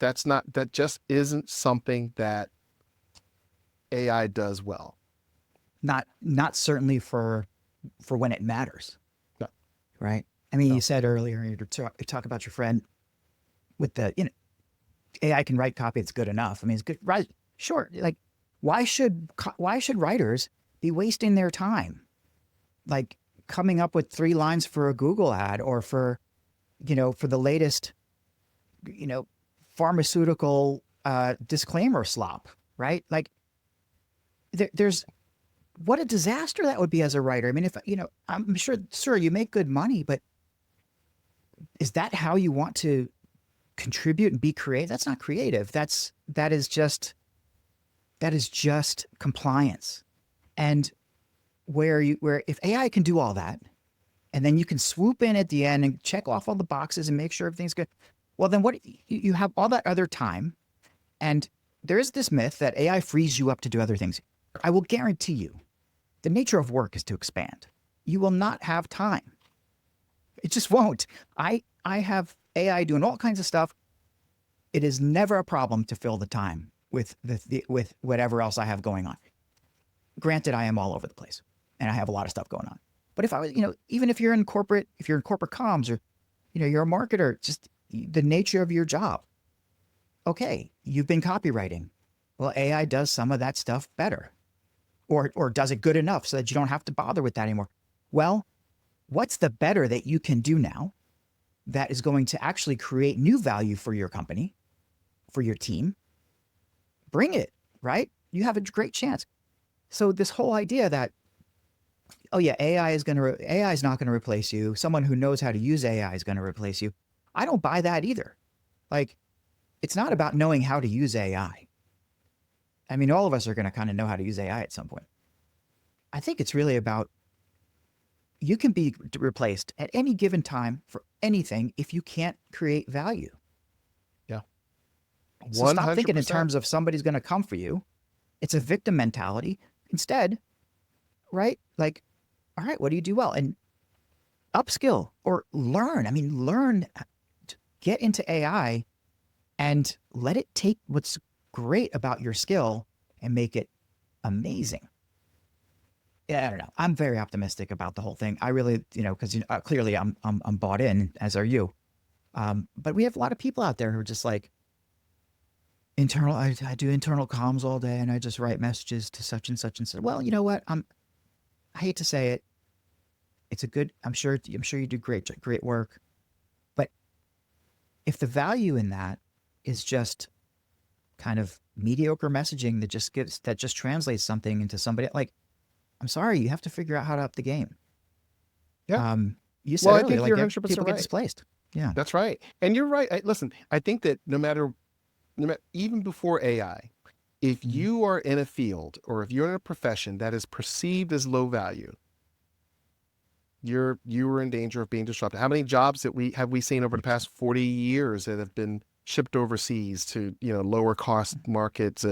That just isn't something that AI does well. Not certainly for when it matters, No, right? I mean, you no. said earlier you talk about your friend with the AI can write copy that's good enough. I mean, it's good, right? Sure. Like, why should writers be wasting their time like coming up with 3 lines for a Google ad or for the latest you know pharmaceutical disclaimer slop, right? Like, there's what a disaster that would be as a writer. I mean, if I'm sure you make good money, but is that how you want to contribute and be creative? That's not creative. That is just compliance. And where if AI can do all that, and then you can swoop in at the end and check off all the boxes and make sure everything's good, well, then what you have all that other time, and there is this myth that AI frees you up to do other things. I will guarantee you, the nature of work is to expand. You will not have time. It just won't. I have AI doing all kinds of stuff. It is never a problem to fill the time with with whatever else I have going on. Granted, I am all over the place and I have a lot of stuff going on. But if I was, even if you're in corporate comms, or you're a marketer, just the nature of your job. Okay, you've been copywriting. Well, AI does some of that stuff better, or does it good enough so that you don't have to bother with that anymore. Well, what's the better that you can do now that is going to actually create new value for your company, for your team? Bring it, right? You have a great chance. So this whole idea that, oh yeah, AI is not going to replace you. Someone who knows how to use AI is going to replace you. I don't buy that either. Like, it's not about knowing how to use AI. I mean, all of us are going to kind of know how to use AI at some point. I think it's really about, you can be replaced at any given time for anything if you can't create value. Yeah. So stop thinking in 100%. terms of somebody's going to come for you. It's a victim mentality. Instead, right? Like, all right, what do you do well? And upskill or learn. I mean, get into AI and let it take what's great about your skill and make it amazing. Yeah, I don't know. I'm very optimistic about the whole thing. I really, because clearly I'm bought in, as are you. But we have a lot of people out there who are just like, internal. I do internal comms all day, and I just write messages to such and such and such. Well, you know what? I hate to say it. It's a good. I'm sure you do great work. But if the value in that is just kind of mediocre messaging that just translates something into somebody, like, I'm sorry, you have to figure out how to up the game. Yeah. You said Well, I earlier, think like, you're 100% people get right. displaced. Yeah. That's right. And you're right. Listen, I think that even before AI, if Mhm. you are in a field or if you're in a profession that is perceived as low value, you are in danger of being disrupted. How many jobs that we have seen over the past 40 years that have been shipped overseas to lower cost markets,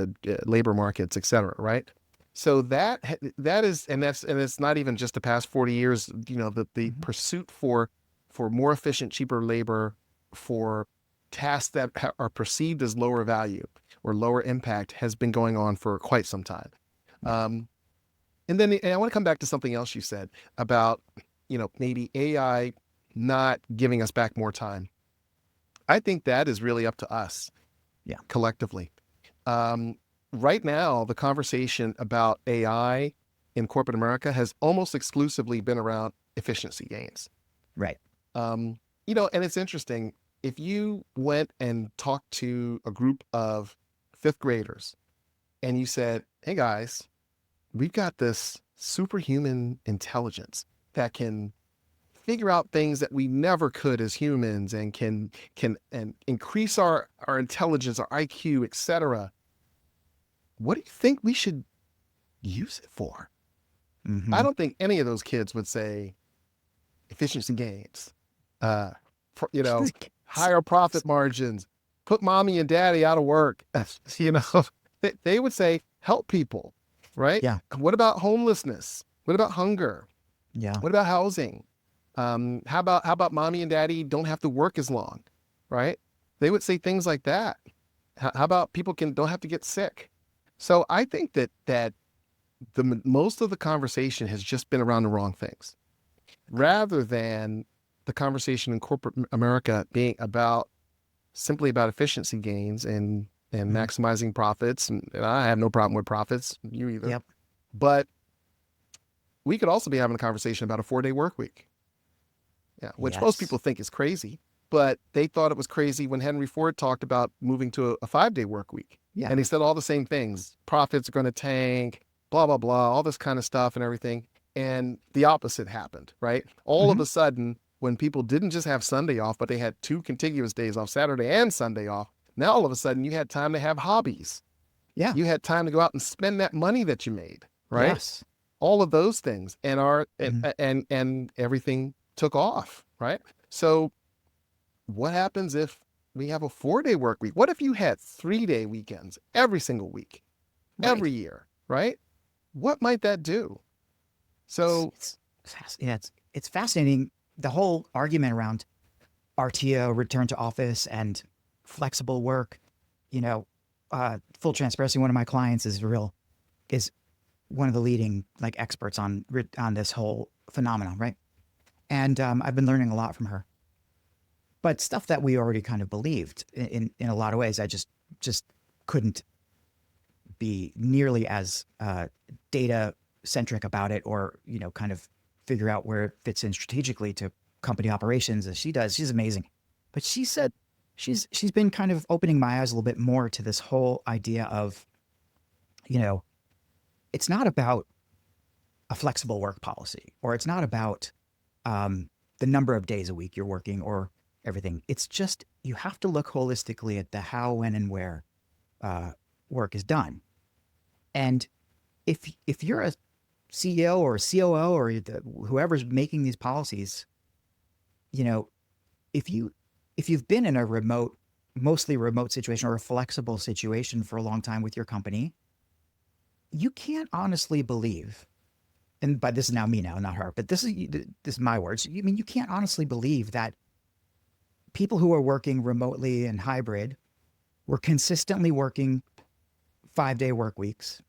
labor markets, et cetera, right? So that is, and it's not even just the past 40 years. The Mhm. pursuit for more efficient, cheaper labor, for tasks that are perceived as lower value or lower impact has been going on for quite some time. And I want to come back to something else you said about, maybe AI not giving us back more time. I think that is really up to us, collectively. Right now, the conversation about AI in corporate America has almost exclusively been around efficiency gains. Right. And it's interesting. If you went and talked to a group of fifth graders and you said, hey guys, we've got this superhuman intelligence that can figure out things that we never could as humans and can increase our intelligence, our IQ, etc. What do you think we should use it for? Mm-hmm. I don't think any of those kids would say efficiency gains, higher profit margins, put mommy and daddy out of work. They would say help people, right? Yeah. What about homelessness? What about hunger? Yeah. What about housing? How about mommy and daddy don't have to work as long, right? They would say things like that. How about people don't have to get sick? So I think that most of the conversation has just been around the wrong things, rather than the conversation in corporate America being simply about efficiency gains and maximizing profits. And I have no problem with profits, you either. Yep. But we could also be having a conversation about a 4-day work week. Yeah, which most people think is crazy, but they thought it was crazy when Henry Ford talked about moving to a 5-day work week. Yeah. And he said all the same things. Profits are going to tank, blah, blah, blah, all this kind of stuff and everything. And the opposite happened, right? All of a sudden, when people didn't just have Sunday off, but they had 2 contiguous days off, Saturday and Sunday off, now all of a sudden you had time to have hobbies. Yeah. You had time to go out and spend that money that you made, right? Yes. All of those things and everything took off, right? So what happens if we have a 4-day work week? What if you had 3-day weekends every single week, every year, right? What might that do? So it's fascinating. The whole argument around RTO, return to office, and flexible work, full transparency, one of my clients is one of the leading experts on this whole phenomenon, right? And I've been learning a lot from her. But stuff that we already kind of believed in a lot of ways, I just couldn't be nearly as data centric about it, or kind of figure out where it fits in strategically to company operations as she does. She's amazing. But she said she's been kind of opening my eyes a little bit more to this whole idea of, it's not about a flexible work policy, or it's not about the number of days a week you're working or everything. It's just, you have to look holistically at the how, when, and where work is done. And if you're a CEO or a COO or whoever's making these policies, if you've been in a mostly remote situation or a flexible situation for a long time with your company, you can't honestly believe, and but this is now me now, not her, but this is my words. I mean, you can't honestly believe that people who are working remotely and hybrid were consistently working 5-day work weeks.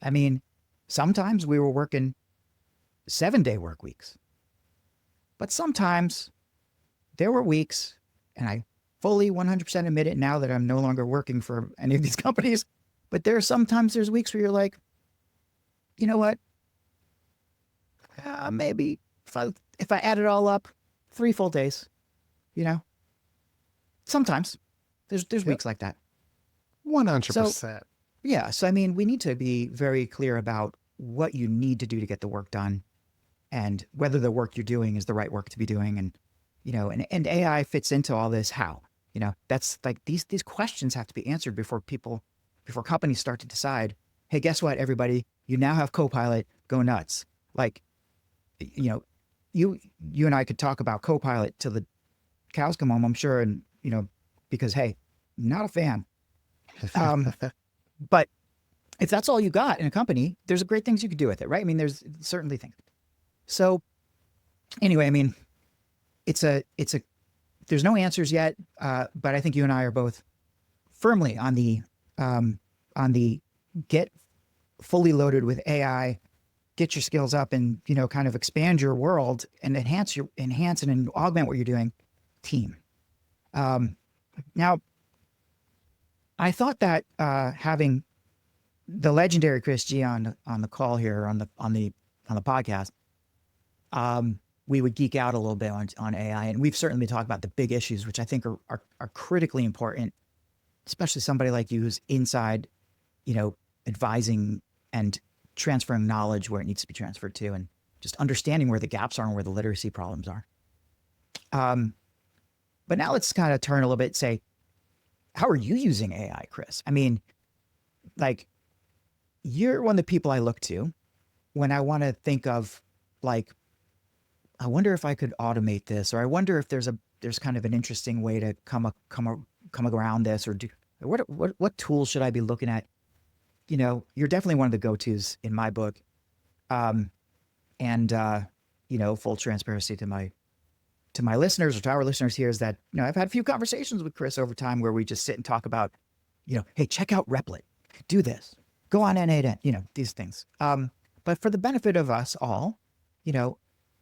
I mean, sometimes we were working 7-day work weeks, but sometimes there were weeks, and I fully 100% admit it now that I'm no longer working for any of these companies, but sometimes there's weeks where you're like, you know what? Maybe if I add it all up, 3 full days, Sometimes there's weeks like that. 100%. Yeah. So, I mean, we need to be very clear about what you need to do to get the work done, and whether the work you're doing is the right work to be doing. And, and AI fits into all this. How, that's like these questions have to be answered before companies start to decide, hey, guess what, everybody, you now have Copilot, go nuts. Like, you and I could talk about Copilot till the cows come home, I'm sure. And, because, hey, not a fan. But if that's all you got in a company, there's great things you could do with it, right? I mean, there's certainly things. So anyway, I mean, it's a there's no answers yet, but I think you and I are both firmly on the get fully loaded with AI, get your skills up, and kind of expand your world and enhance and augment what you're doing. Team. Now, I thought that having the legendary Chris G on the call here on the podcast, we would geek out a little bit on AI, and we've certainly talked about the big issues, which I think are critically important, especially somebody like you who's inside, advising and transferring knowledge where it needs to be transferred to, and just understanding where the gaps are and where the literacy problems are. But now let's kind of turn a little bit and say, how are you using AI, Chris? I mean, like, you're one of the people I look to when I want to think of, like, I wonder if I could automate this, or I wonder if there's kind of an interesting way to come around this, or do what tools should I be looking at? You're definitely one of the go-tos in my book. And full transparency to my listeners, or to our listeners here, is that I've had a few conversations with Chris over time where we just sit and talk about, hey, check out Replit, do this, go on N8N, these things. But for the benefit of us all,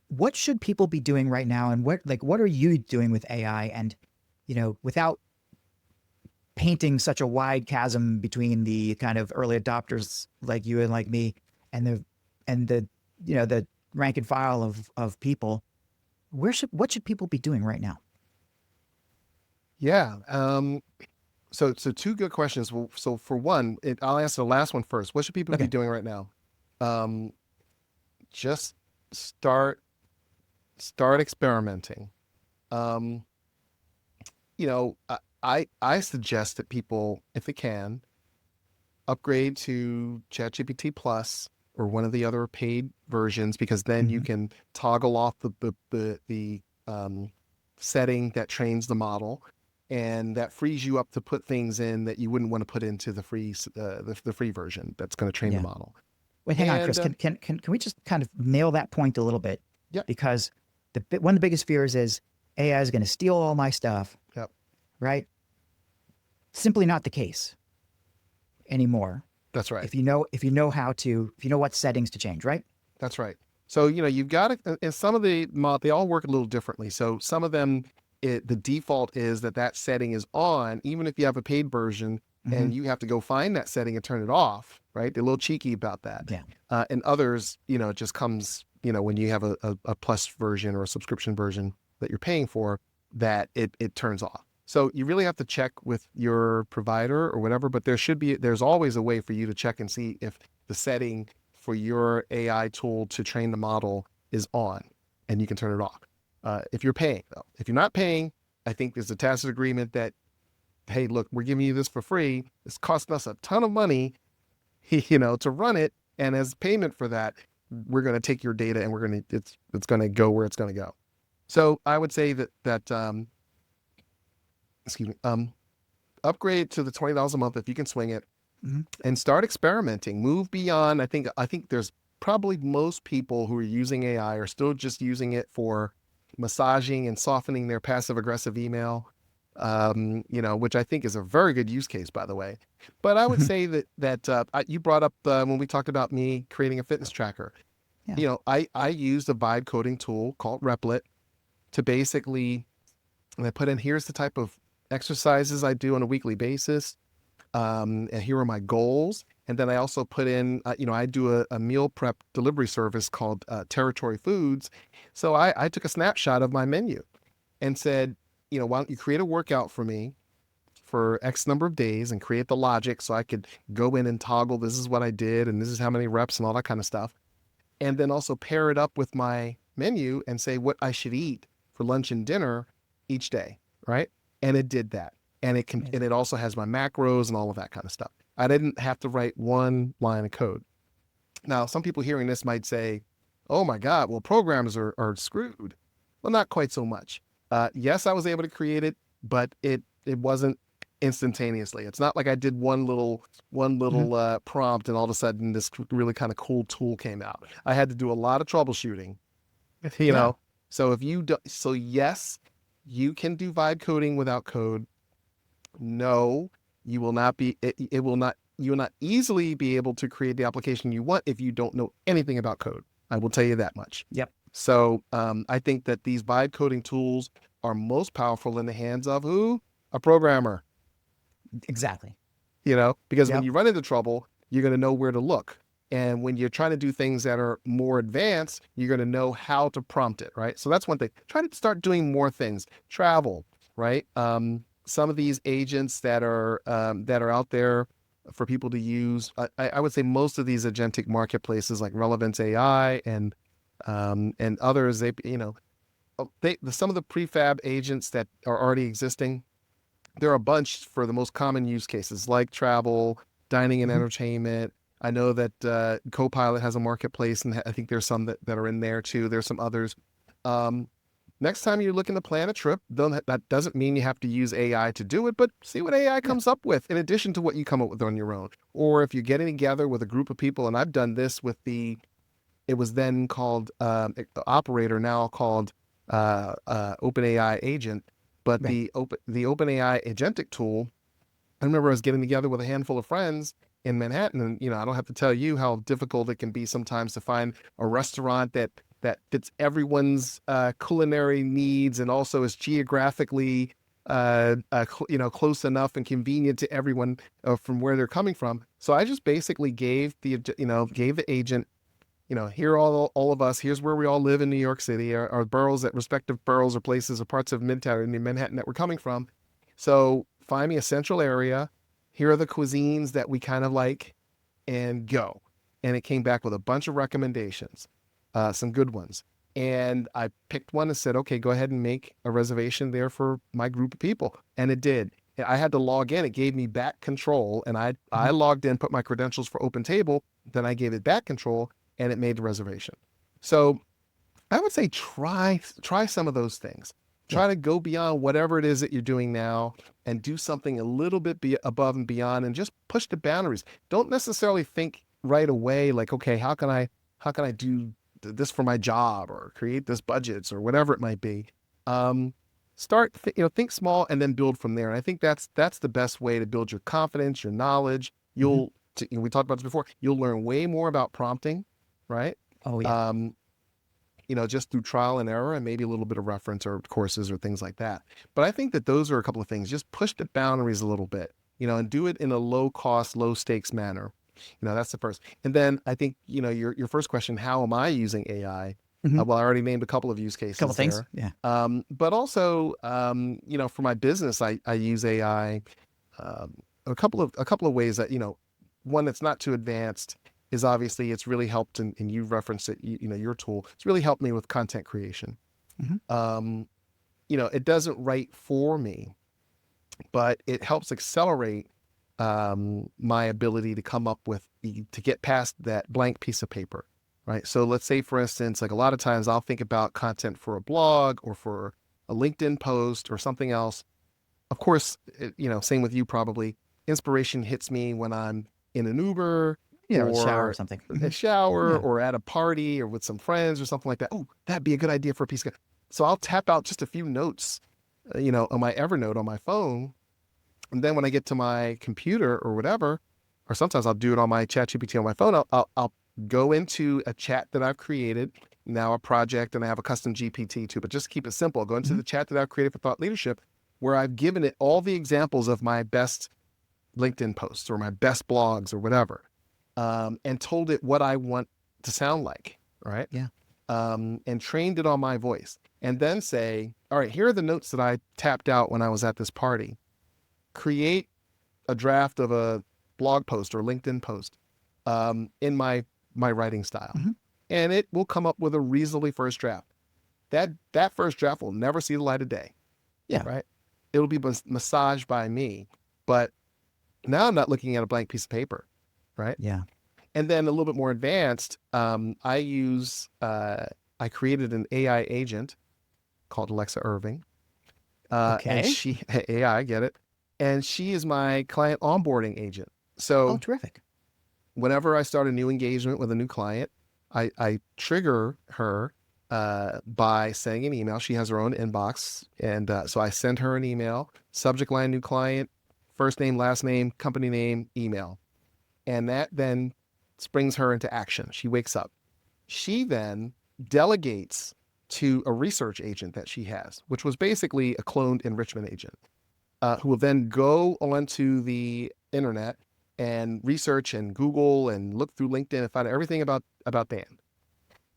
what should people be doing right now, and what are you doing with AI, and without painting such a wide chasm between the kind of early adopters like you and like me, and the rank and file of people, what should people be doing right now? Yeah. So two good questions. Well, so for one, I'll answer the last one first. What should people be doing right now? Just start experimenting. I suggest that people, if they can, upgrade to ChatGPT Plus or one of the other paid versions, because then you can toggle off the setting that trains the model, and that frees you up to put things in that you wouldn't want to put into the free version that's going to train the model. Wait, hang on, Chris. Can we just kind of nail that point a little bit? Yeah. Because one of the biggest fears is AI is going to steal all my stuff. Yep. Right? Simply not the case anymore. That's right. If you know what settings to change, right? That's right. So, you've got to, and some of they all work a little differently. So some of them, the default is that setting is on, even if you have a paid version, and you have to go find that setting and turn it off, right? They're a little cheeky about that. Yeah. And others, it just comes, when you have a plus version or a subscription version that you're paying for, that it turns off. So you really have to check with your provider or whatever, but there's always a way for you to check and see if the setting for your AI tool to train the model is on, and you can turn it off. If you're paying, though. If you're not paying, I think there's a tacit agreement that, hey, look, we're giving you this for free. It's costing us a ton of money, to run it. And as payment for that, we're going to take your data and it's going to go where it's going to go. So I would say that upgrade to the $20 a month if you can swing it, and start experimenting. Move beyond. I think there's probably most people who are using AI are still just using it for massaging and softening their passive aggressive email, which I think is a very good use case, by the way. But I would say that you brought up when we talked about me creating a fitness tracker. Yeah. I used a vibe coding tool called Replit to basically, and I put in, here's the type of exercises I do on a weekly basis, and here are my goals. And then I also put in, I do a meal prep delivery service called Territory Foods. So I took a snapshot of my menu and said, why don't you create a workout for me for X number of days, and create the logic so I could go in and toggle, this is what I did, and this is how many reps and all that kind of stuff. And then also pair it up with my menu and say what I should eat for lunch and dinner each day, right? And it did that. And it also has my macros and all of that kind of stuff. I didn't have to write one line of code. Now, some people hearing this might say, oh my God, well, programmers are screwed. Well, not quite so much. Yes, I was able to create it, but it wasn't instantaneously. It's not like I did one little prompt and all of a sudden this really kind of cool tool came out. I had to do a lot of troubleshooting, So yes, you can do vibe coding without code. No, you will not be, it will not, you will not easily be able to create the application you want if you don't know anything about code. I will tell you that much. Yep. So I think that these vibe coding tools are most powerful in the hands of who? A programmer, Exactly. because when Yep. you run into trouble, you're going to know where to look. And when you're trying to do things that are more advanced, you're going to know how to prompt it, right? So that's one thing. Try to start doing more things. Travel, right? Some of these agents that are out there for people to use, I would say most of these agentic marketplaces like Relevance AI and others, some of the prefab agents that are already existing, there are a bunch for the most common use cases like travel, dining and Hmm. entertainment. I know that Copilot has a marketplace, and I think there's some that are in there too. There's some others. Um, Next time you're looking to plan a trip, that doesn't mean you have to use AI to do it, but see what AI Yeah. comes up with in addition to what you come up with on your own. Or if you're getting together with a group of people, and I've done this with it was then called the operator, now called OpenAI agent, but Right. the OpenAI agentic tool. I remember I was getting together with a handful of friends in Manhattan, and I don't have to tell you how difficult it can be sometimes to find a restaurant that fits everyone's culinary needs and also is geographically close enough and convenient to everyone from where they're coming from. So I just basically gave the agent, here are all of us. Here's where we all live in New York City, our boroughs, at respective boroughs or places or parts of Midtown in Manhattan that we're coming from. So find me a central area. Here are the cuisines that we kind of like, and go. And it came back with a bunch of recommendations, some good ones. And I picked one and said, okay, go ahead and make a reservation there for my group of people. And it did. I had to log in. It gave me back control. And I Hmm. logged in, put my credentials for Open Table. Then I gave it back control and it made the reservation. So I would say try some of those things. Yeah. Try to go beyond whatever it is that you're doing now and do something a little bit above and beyond and just push the boundaries. Don't necessarily think right away like, okay, how can I do this for my job or create this budgets or whatever it might be. Um, think small and then build from there. And I think that's the best way to build your confidence, your knowledge. Hmm. We talked about this before. You'll learn way more about prompting, right? Oh, yeah. Um, just through trial and error and maybe a little bit of reference or courses or things like that. But I think that those are a couple of things. Just push the boundaries a little bit, and do it in a low cost, low stakes manner. That's the first. And then I think, your first question, how am I using AI? Hmm. Well, I already named a couple of use Couple cases things. there. Yeah. But also, for my business, I use AI um, a couple of ways that, one that's not too advanced is obviously it's really helped, and you referenced it, your tool. It's really helped me with content creation. Hmm. Um, it doesn't write for me, but it helps accelerate my ability to come up with to get past that blank piece of paper, right? So let's say, for instance, like a lot of times I'll think about content for a blog or for a LinkedIn post or something else. Of course, same with you probably. Inspiration hits me when I'm in an Uber Yeah. Or shower or or something. a Hmm. shower Yeah. or at a party or with some friends or something like that. Oh, that'd be a good idea for a piece of. So I'll tap out just a few notes, on my Evernote on my phone, and then when I get to my computer or whatever, or sometimes I'll do it on my ChatGPT on my phone. I'll go into a chat that I've created, now a project, and I have a custom GPT too. But just to keep it simple, I'll go into Hmm. the chat that I've created for thought leadership, where I've given it all the examples of my best LinkedIn posts or my best blogs or whatever, and told it what I want to sound like, right? Yeah. And trained it on my voice. And then say, all right, here are the notes that I tapped out when I was at this party. Create a draft of a blog post or LinkedIn post in my writing style, Hmm. and it will come up with a reasonably first draft. That first draft will never see the light of day, Yeah. right? It'll be massaged by me, but now I'm not looking at a blank piece of paper, right? Yeah. And then a little bit more advanced, I created an AI agent called Alexa Irving, and Okay. she AI, get it, and she is my client onboarding agent. Oh, So terrific. whenever I start a new engagement with a new client, I trigger her by sending an email. She has her own inbox. And so I send her an email, subject line, new client, first name, last name, company name, email. And that then springs her into action. She wakes up. She then delegates to a research agent that she has, which was basically a cloned enrichment agent, who will then go onto the internet and research and Google and look through LinkedIn and find out everything about Dan.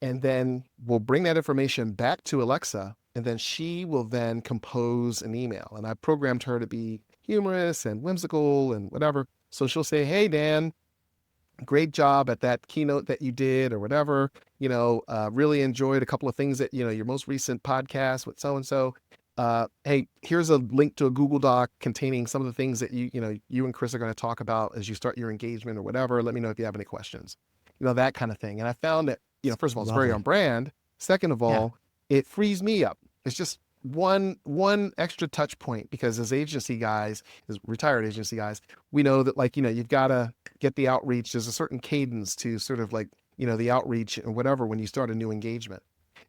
And then we'll bring that information back to Alexa, and then she will then compose an email. And I programmed her to be humorous and whimsical and whatever. So she'll say, "Hey, Dan, great job at that keynote that you did," or whatever, really enjoyed a couple of things that, your most recent podcast with so-and-so. Hey, here's a link to a Google Doc containing some of the things that you and Chris are going to talk about as you start your engagement or whatever. Let me know if you have any questions, that kind of thing. And I found that, first of all, it's very Lovely. on brand. Second of all, it frees me up. It's just one extra touch point, because as retired agency guys, we know that you've got to get the outreach. There's a certain cadence to sort of the outreach and whatever when you start a new engagement.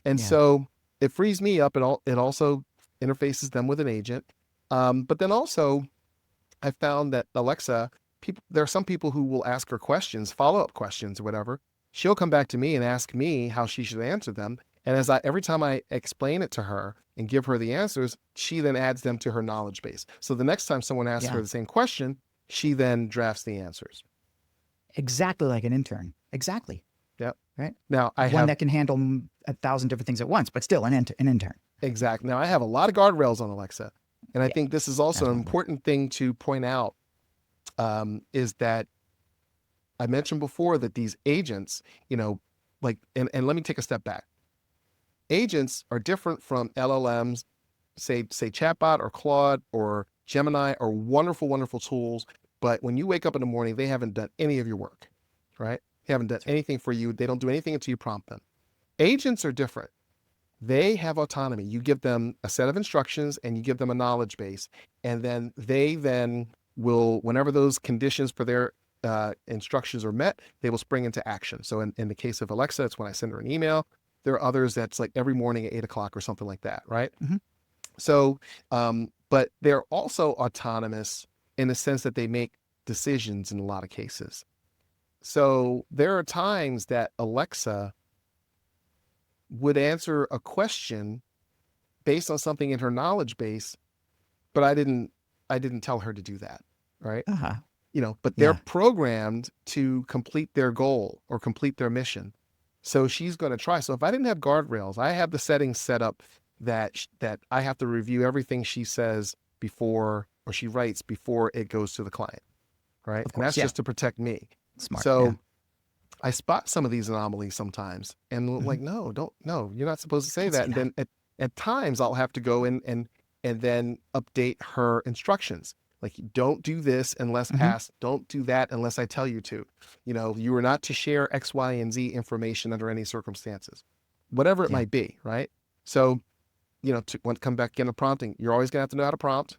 And so it frees me up. It also interfaces them with an agent. But then also I found that Alexa, there are some people who will ask her questions, follow-up questions or whatever. She'll come back to me and ask me how she should answer them. And every time I explain it to her and give her the answers, she then adds them to her knowledge base. So the next time someone asks her the same question, she then drafts the answers. Exactly like an intern. Exactly. Yep. Right. Now one that can handle 1,000 different things at once, but still an intern. Exactly. Now I have a lot of guardrails on Alexa. And I think this is also an important thing to point out, is that I mentioned before that these agents, and let me take a step back. Agents are different from LLMs, say chatbot or Claude or Gemini are wonderful, wonderful tools. But when you wake up in the morning, they haven't done any of your work, right? They haven't done anything for you. They don't do anything until you prompt them. Agents are different. They have autonomy. You give them a set of instructions and you give them a knowledge base. And then they will, whenever those conditions for their instructions are met, they will spring into action. So in the case of Alexa, it's when I send her an email. There are others that's like every morning at 8:00 or something like that, right? Mm-hmm. So, but they're also autonomous in the sense that they make decisions in a lot of cases. So there are times that Alexa would answer a question based on something in her knowledge base, but I didn't tell her to do that, right? But they're programmed to complete their goal or complete their mission. So she's going to try. So if I didn't have guardrails, I have the settings set up that I have to review everything she says before, or she writes before it goes to the client, right? And that's just to protect me. Smart. So I spot some of these anomalies sometimes, and no, you're not supposed to say that. And then at times I'll have to go in and then update her instructions. Like, don't do this unless asked. Don't do that unless I tell you to. You are not to share X, Y, and Z information under any circumstances, whatever it might be, right? So, to come back into prompting, you're always going to have to know how to prompt,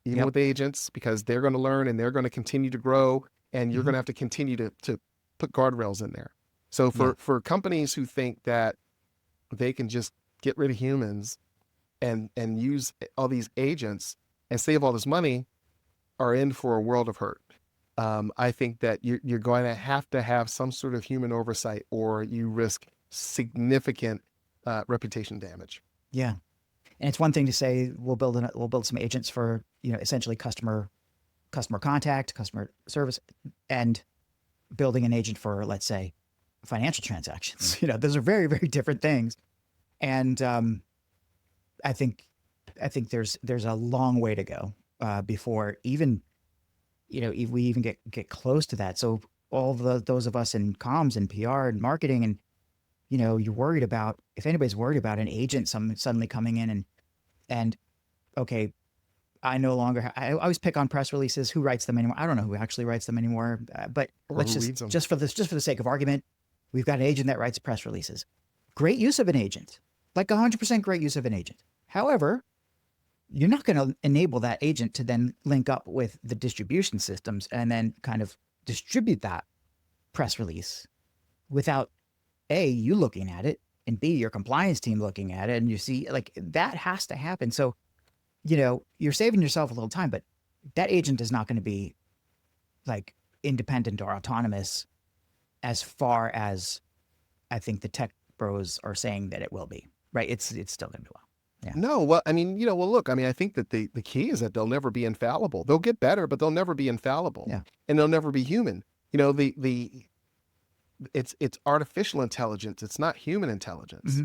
even with agents, because they're going to learn and they're going to continue to grow, and you're going to have to continue to put guardrails in there. So for companies who think that they can just get rid of humans and use all these agents and save all this money, are in for a world of hurt. I think that you're going to have some sort of human oversight, or you risk significant reputation damage. Yeah, and it's one thing to say we'll build some agents for essentially customer contact, customer service, and building an agent for, let's say, financial transactions. Those are very, very different things, and I think there's a long way to go before even if we even get close to that. So all those of us in comms and PR and marketing, and you're worried about, if anybody's worried about an agent suddenly coming in and okay, I no longer I always pick on press releases. Who writes them anymore? I don't know who actually writes them anymore. But let's just for the sake of argument, we've got an agent that writes press releases. Great use of an agent, like 100% great use of an agent. However, you're not going to enable that agent to then link up with the distribution systems and then kind of distribute that press release without you looking at it and B, your compliance team looking at it, and you see like that has to happen. So, you know, you're saving yourself a little time, but that agent is not going to be like independent or autonomous as far as I think the tech bros are saying that it will be, right? It's still going to be well. Yeah. No, well, I mean, well, look, I mean, I think that the key is that they'll never be infallible. They'll get better, but they'll never be infallible. Yeah. And they'll never be human. You know, it's artificial intelligence. It's not human intelligence.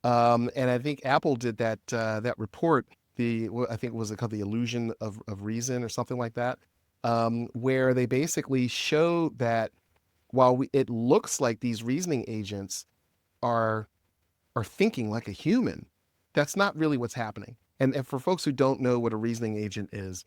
And I think Apple did that report, I think was it called the illusion of reason or something like that, where they basically show that while it looks like these reasoning agents are thinking like a human, that's not really what's happening. And for folks who don't know what a reasoning agent is,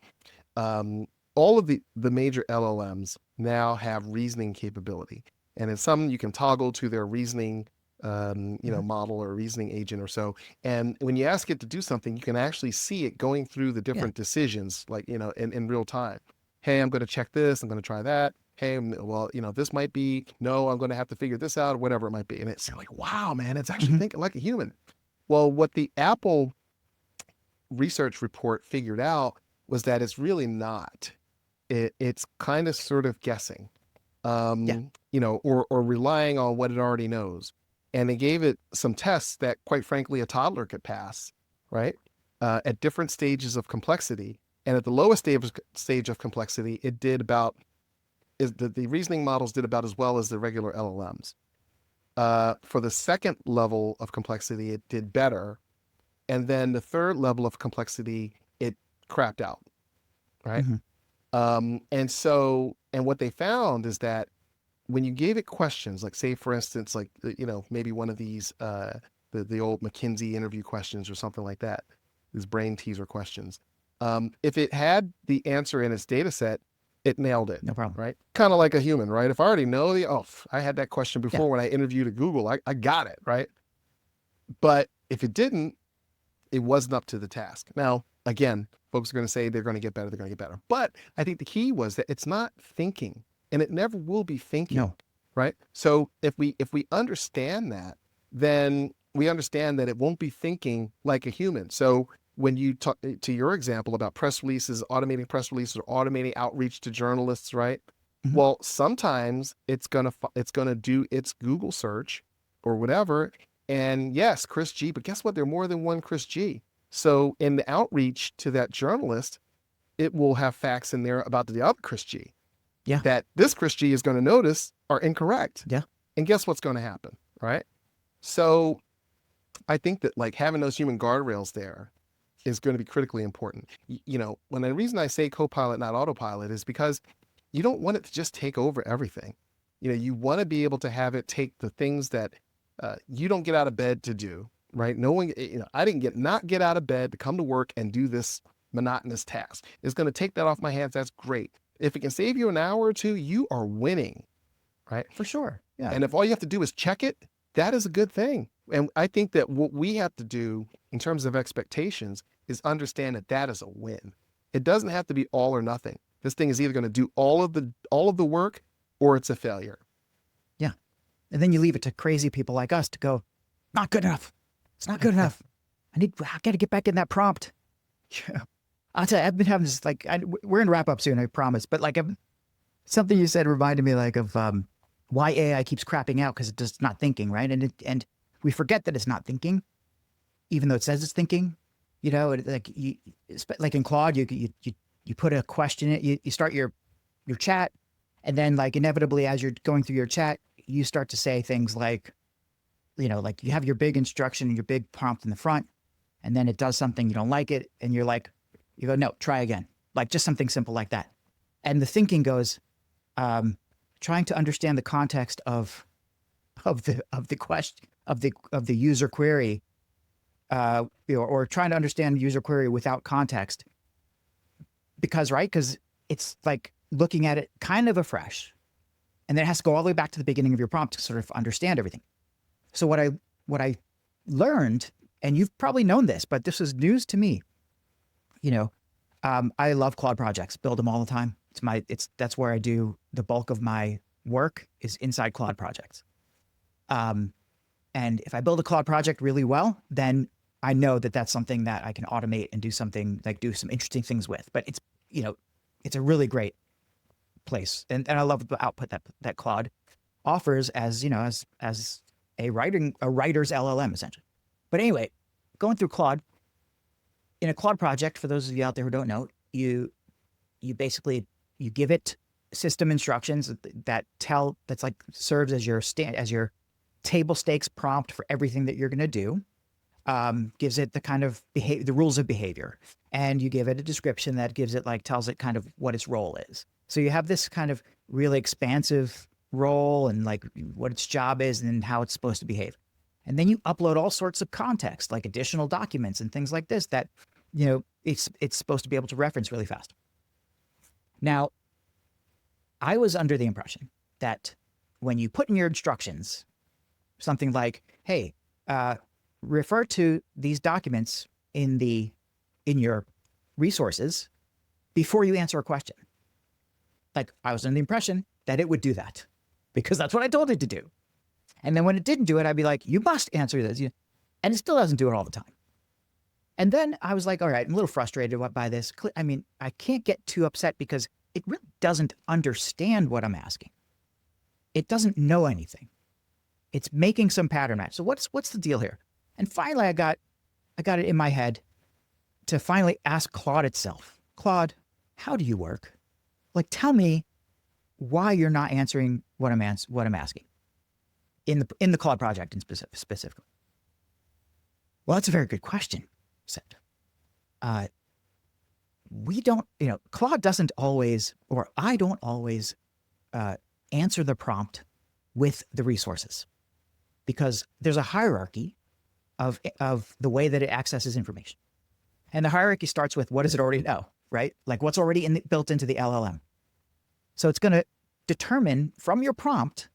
all of the major LLMs now have reasoning capability. And in some, you can toggle to their reasoning, model or reasoning agent or so. And when you ask it to do something, you can actually see it going through the different decisions, like, in real time. Hey, I'm going to check this. I'm going to try that. Hey, well, this might be, no, I'm going to have to figure this out or whatever it might be. And it's like, wow, man, it's actually thinking like a human. Well, what the Apple research report figured out was that it's really not. It's kind of sort of guessing, or relying on what it already knows. And they gave it some tests that, quite frankly, a toddler could pass, right? At different stages of complexity. And at the lowest stage of complexity, it did about, the reasoning models did about as well as the regular LLMs. For the second level of complexity, it did better. And then the third level of complexity, it crapped out, right? And what they found is that when you gave it questions, like say, for instance, like, maybe one of these, the old McKinsey interview questions or something like that, these brain teaser questions, if it had the answer in its data set, it nailed it. No problem. Right? Kind of like a human, right? If I already know I had that question before when I interviewed at Google, I got it, right? But if it didn't, it wasn't up to the task. Now, again, folks are going to say they're going to get better. But I think the key was that it's not thinking, and it never will be thinking. No. Right? So if we understand that, then we understand that it won't be thinking like a human. So when you talk to your example about press releases, automating press releases or automating outreach to journalists, right? Well, sometimes it's going to do its Google search or whatever. And yes, Chris G, but guess what? There are more than one Chris G. So in the outreach to that journalist, it will have facts in there about the other Chris G. Yeah. That this Chris G is going to notice are incorrect. Yeah. And guess what's going to happen, right? So I think that like having those human guardrails there is going to be critically important. When the reason I say copilot, not autopilot, is because you don't want it to just take over everything. You want to be able to have it take the things that you don't get out of bed to do, right? No one, I didn't not get out of bed to come to work and do this monotonous task. It's going to take that off my hands. That's great. If it can save you an hour or two, you are winning, right? For sure. Yeah. And if all you have to do is check it, that is a good thing. And I think that what we have to do in terms of expectations is understand that that is a win. It doesn't have to be all or nothing. This thing is either going to do all of the work or it's a failure. Yeah. And then you leave it to crazy people like us to go, not good enough. It's not good enough. I got to get back in that prompt. Yeah. I'll tell you, I've been having this, like, we're going to wrap up soon, I promise. But like something you said reminded me like of why AI keeps crapping out, because it's just not thinking, right? And we forget that it's not thinking, even though it says it's thinking. Like in Claude, you put a question in, you start your chat, and then like inevitably as you're going through your chat, you start to say things like, like you have your big instruction and your big prompt in the front, and then it does something, you don't like it, and you go, no, try again. Like just something simple like that. And the thinking goes, trying to understand the context of the question of the user query, or trying to understand the user query without context. Because it's like looking at it kind of afresh, and then it has to go all the way back to the beginning of your prompt to sort of understand everything. So what I learned, and you've probably known this, but this is news to me. I love Claude projects, build them all the time. That's where I do the bulk of my work is inside Claude projects. And if I build a Claude project really well, then I know that that's something that I can automate and do something like do some interesting things with. But it's, it's a really great place. And I love the output that Claude offers as, as a writer's LLM essentially. But anyway, going through Claude, in a Claude project, for those of you out there who don't know, you basically, you give it system instructions that's like serves as your table stakes prompt for everything that you're going to do. Gives it the kind of the rules of behavior, and you give it a description that gives it tells it kind of what its role is. So you have this kind of really expansive role and what its job is and how it's supposed to behave. And then you upload all sorts of context, like additional documents and things like this that, it's supposed to be able to reference really fast. Now, I was under the impression that when you put in your instructions something like, hey, refer to these documents in your resources before you answer a question. I was under the impression that it would do that because that's what I told it to do. And then when it didn't do it, I'd be like, you must answer this. And it still doesn't do it all the time. And then I was like, all right, I'm a little frustrated by this. I mean, I can't get too upset because it really doesn't understand what I'm asking. It doesn't know anything. It's making some pattern match. So what's the deal here? And finally, I got it in my head to finally ask Claude itself. Claude, how do you work? Tell me why you're not answering what I'm asking in the Claude project in specifically. Well, that's a very good question, I said. We don't, Claude doesn't always, or I don't always answer the prompt with the resources because there's a hierarchy of the way that it accesses information. And the hierarchy starts with what does it already know, right? What's already built into the LLM. So it's going to determine from your prompt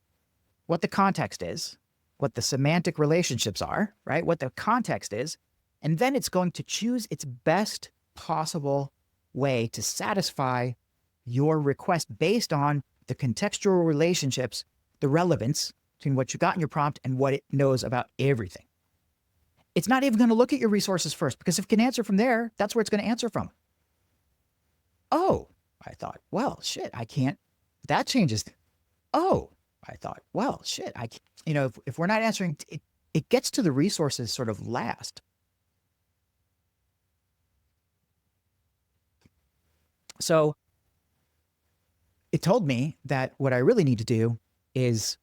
what the context is, what the semantic relationships are, right? What the context is. And then it's going to choose its best possible way to satisfy your request based on the contextual relationships, the relevance between what you got in your prompt and what it knows about everything. It's not even going to look at your resources first because if it can answer from there, that's where it's going to answer from. Oh, I thought, well, shit, I can't. That changes. Oh, I thought, well, shit, I can't. If we're not answering, it gets to the resources sort of last. So it told me that what I really need to do is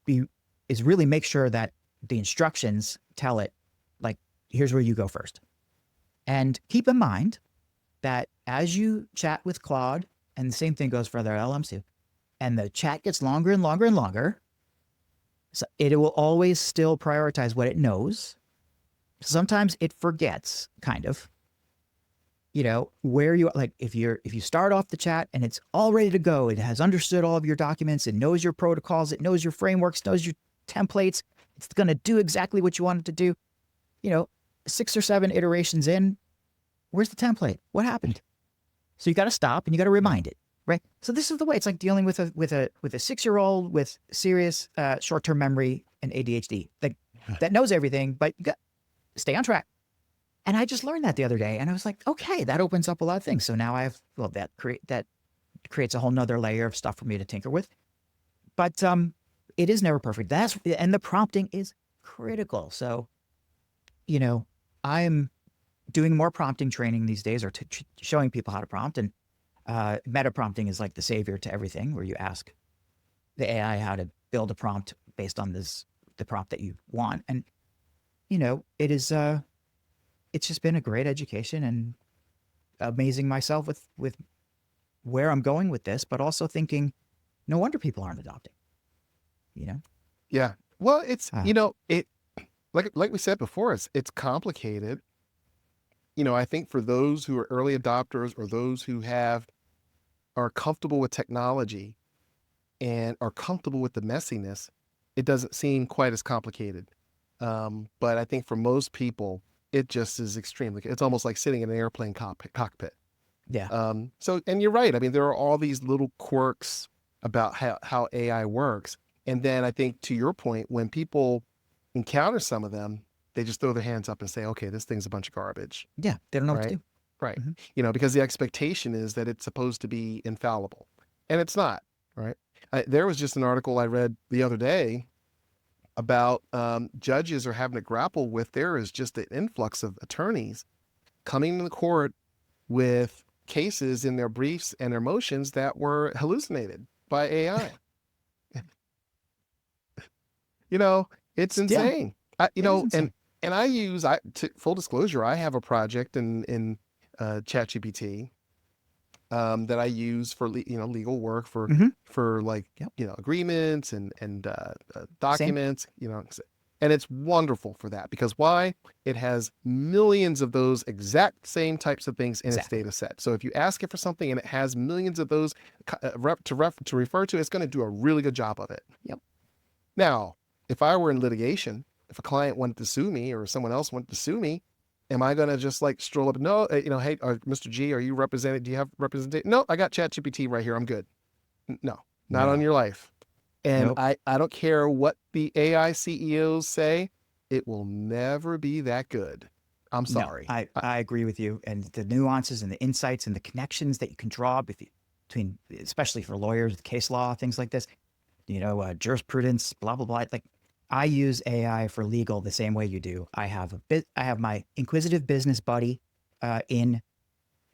really make sure that the instructions tell it, here's where you go first. And keep in mind that as you chat with Claude, and the same thing goes for other LLMs too, and the chat gets longer and longer and longer, so it will always still prioritize what it knows. Sometimes it forgets, kind of. Where you if you start off the chat and it's all ready to go, it has understood all of your documents, it knows your protocols, it knows your frameworks, knows your templates, it's going to do exactly what you want it to do. 6 or 7 iterations in, where's the template? What happened? So you got to stop and you got to remind it, right? So this is the way it's like dealing with a 6-year-old with serious short-term memory and ADHD that knows everything, but you got stay on track. And I just learned that the other day, and I was like, okay, that opens up a lot of things. So now I have that creates a whole nother layer of stuff for me to tinker with. But it is never perfect. And the prompting is critical. So, I'm doing more prompting training these days, or showing people how to prompt. And meta prompting is like the savior to everything, where you ask the AI how to build a prompt based on the prompt that you want. And it is it's just been a great education and amazing myself with where I'm going with this, but also thinking, no wonder people aren't adopting. Yeah. Well, it's it like we said before, it's complicated. I think for those who are early adopters or those who are comfortable with technology and are comfortable with the messiness, it doesn't seem quite as complicated. But I think for most people, it just is extremely. It's almost like sitting in an airplane cockpit. Yeah. So, and you're right. I mean, there are all these little quirks about how AI works. And then I think to your point, when people encounter some of them, they just throw their hands up and say, okay, this thing's a bunch of garbage. Yeah, they don't know what to Right. do. Right. Hmm. Because the expectation is that it's supposed to be infallible, and it's not. Right. There was just an article I read the other day about judges are having to grapple with, there is just an influx of attorneys coming to the court with cases in their briefs and their motions that were hallucinated by AI. you know, it's Yeah, insane. it is insane. And full disclosure, I have a project in ChatGPT that I use for legal work Hmm. for like Yep. agreements and Same. documents, and it's wonderful for that because why? It has millions of those exact same types of things in its Exactly. data set. So if you ask it for something and it has millions of those to refer to, it's going to do a really good job of it. Yep. Now, if I were in litigation, if a client wanted to sue me or someone else wanted to sue me, am I going to just like stroll up? No, hey, Mr. G, are you represented? Do you have representation? No, I got ChatGPT right here. I'm good. No, not on No. your life. And Nope. I don't care what the AI CEOs say, it will never be that good. I'm No, sorry. I agree with you. And the nuances and the insights and the connections that you can draw between, especially for lawyers with case law, things like this, jurisprudence, blah, blah, blah. Like I use AI for legal the same way you do. I have my inquisitive business buddy in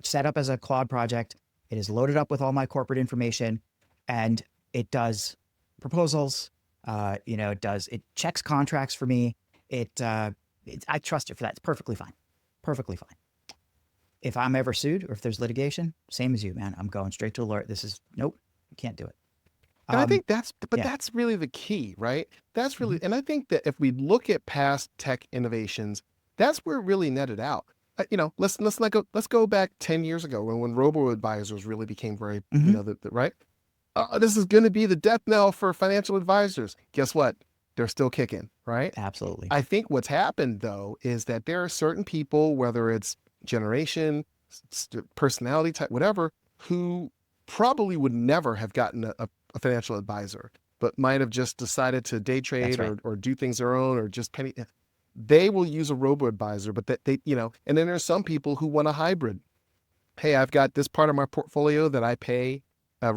set up as a Claude project. It is loaded up with all my corporate information and it does proposals. It checks contracts for me. I trust it for that. It's perfectly fine. Perfectly fine. If I'm ever sued or if there's litigation, same as you, man. I'm going straight to a lawyer. Nope, you can't do it. And I think Yeah. that's really the key, right? That's Hmm. really, and I think that if we look at past tech innovations, that's where it really netted out. Let's go back 10 years ago when robo advisors really became very, Hmm. right? This is going to be the death knell for financial advisors. Guess what? They're still kicking, right? Absolutely. I think what's happened though is that there are certain people, whether it's generation, personality type, whatever, who probably would never have gotten a financial advisor, but might have just decided to day That's trade right. or do things their own or just penny. They will use a robo advisor, but that and then there's some people who want a hybrid. Hey, I've got this part of my portfolio that I pay a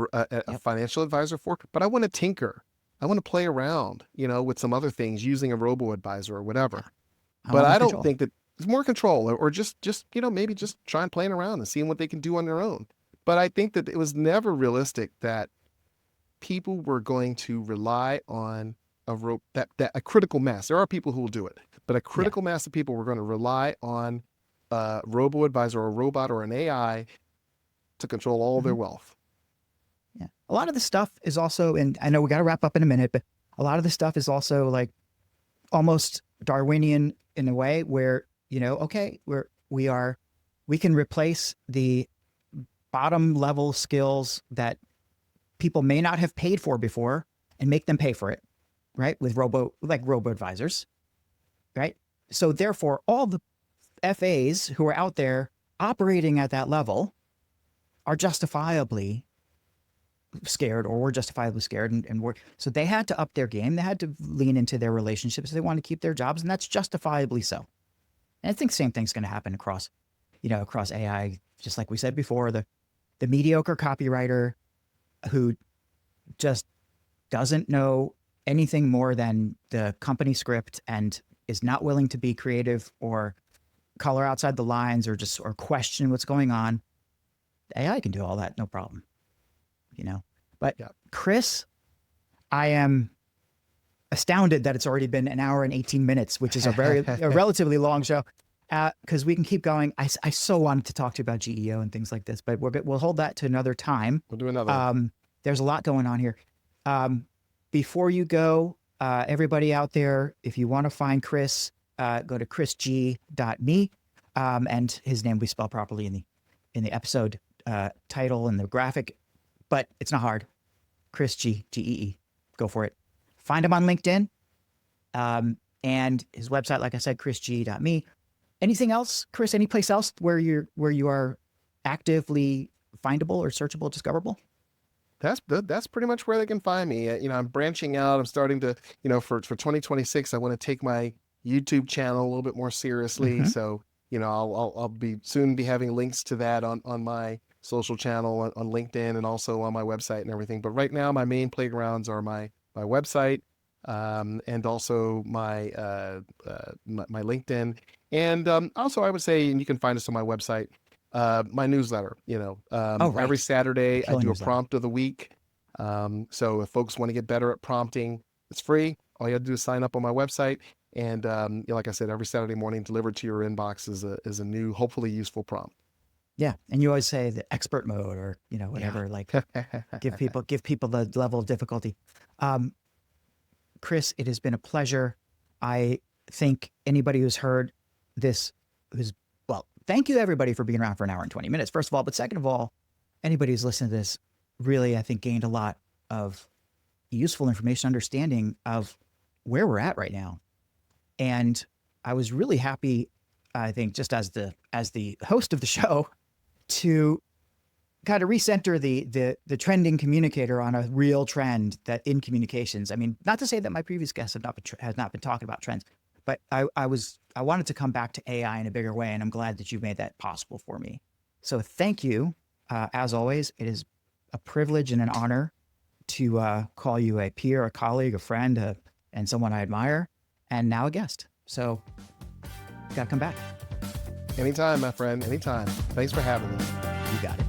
Yep. financial advisor for, but I want to tinker. I want to play around, with some other things using a robo advisor or whatever. I But want more I don't control. think that it's more control or just maybe just trying playing around and seeing what they can do on their own. But I think that it was never realistic that people were going to rely on that a critical mass. There are people who will do it, but a Yeah. critical mass of people were going to rely on a robo advisor or a robot or an AI to control all Hmm. their wealth. Yeah. A lot of the stuff is also, and I know we got to wrap up in a minute, but a lot of the stuff is also like almost Darwinian in a way where, okay, we can replace the bottom level skills that people may not have paid for before and make them pay for it, right? With robo advisors, right? So therefore, all the FAs who are out there operating at that level are justifiably scared or were justifiably scared and were so they had to up their game. They had to lean into their relationships. They want to keep their jobs, and that's justifiably so. And I think the same thing's going to happen across AI. Just like we said before, the mediocre copywriter who just doesn't know anything more than the company script and is not willing to be creative or color outside the lines or question what's going on. AI can do all that, no problem. You know, but Yeah. Chris, I am astounded that it's already been an hour and 18 minutes, which is a relatively long show. Because we can keep going. I so wanted to talk to you about GEO and things like this, but we'll hold that to another time. We'll do another one. There's a lot going on here. Before you go, everybody out there, if you want to find Chris, go to chrisg.me, and his name we spell properly in the episode title and the graphic, but it's not hard. Chris G-E-E. Go for it. Find him on LinkedIn, and his website, like I said, chrisg.me. Anything else, Chris? Any place else where you are actively findable or searchable, discoverable? that's pretty much where they can find me. I'm branching out. I'm starting to, for 2026, I want to take my YouTube channel a little bit more seriously. Hmm. So, I'll be soon be having links to that on my social channel on LinkedIn and also on my website and everything. But right now, my main playgrounds are my website, and also my LinkedIn, and also I would say, and you can find us on my website, my newsletter. Oh, Every right. The Saturday I killer do a newsletter. prompt of the week. So if folks want to get better at prompting, it's free. All you have to do is sign up on my website. And like I said, every Saturday morning, delivered to your inbox is a new, hopefully useful prompt. Yeah. And you always say the expert mode or, Yeah. whatever, like give people the level of difficulty. Um, Chris, it has been a pleasure. I think anybody who's heard this, well, thank you everybody for being around for an hour and 20 minutes, first of all. But second of all, anybody who's listened to this really, I think, gained a lot of useful information, understanding of where we're at right now. And I was really happy, I think, just as the host of the show, to kind of recenter the trending communicator on a real trend that in communications. I mean, not to say that my previous guests has not been talking about trends, but I wanted to come back to AI in a bigger way, and I'm glad that you made that possible for me. So thank you. As always, it is a privilege and an honor to call you a peer, a colleague, a friend, and someone I admire, and now a guest. So gotta come back. Anytime, my friend. Anytime. Thanks for having me. You got it.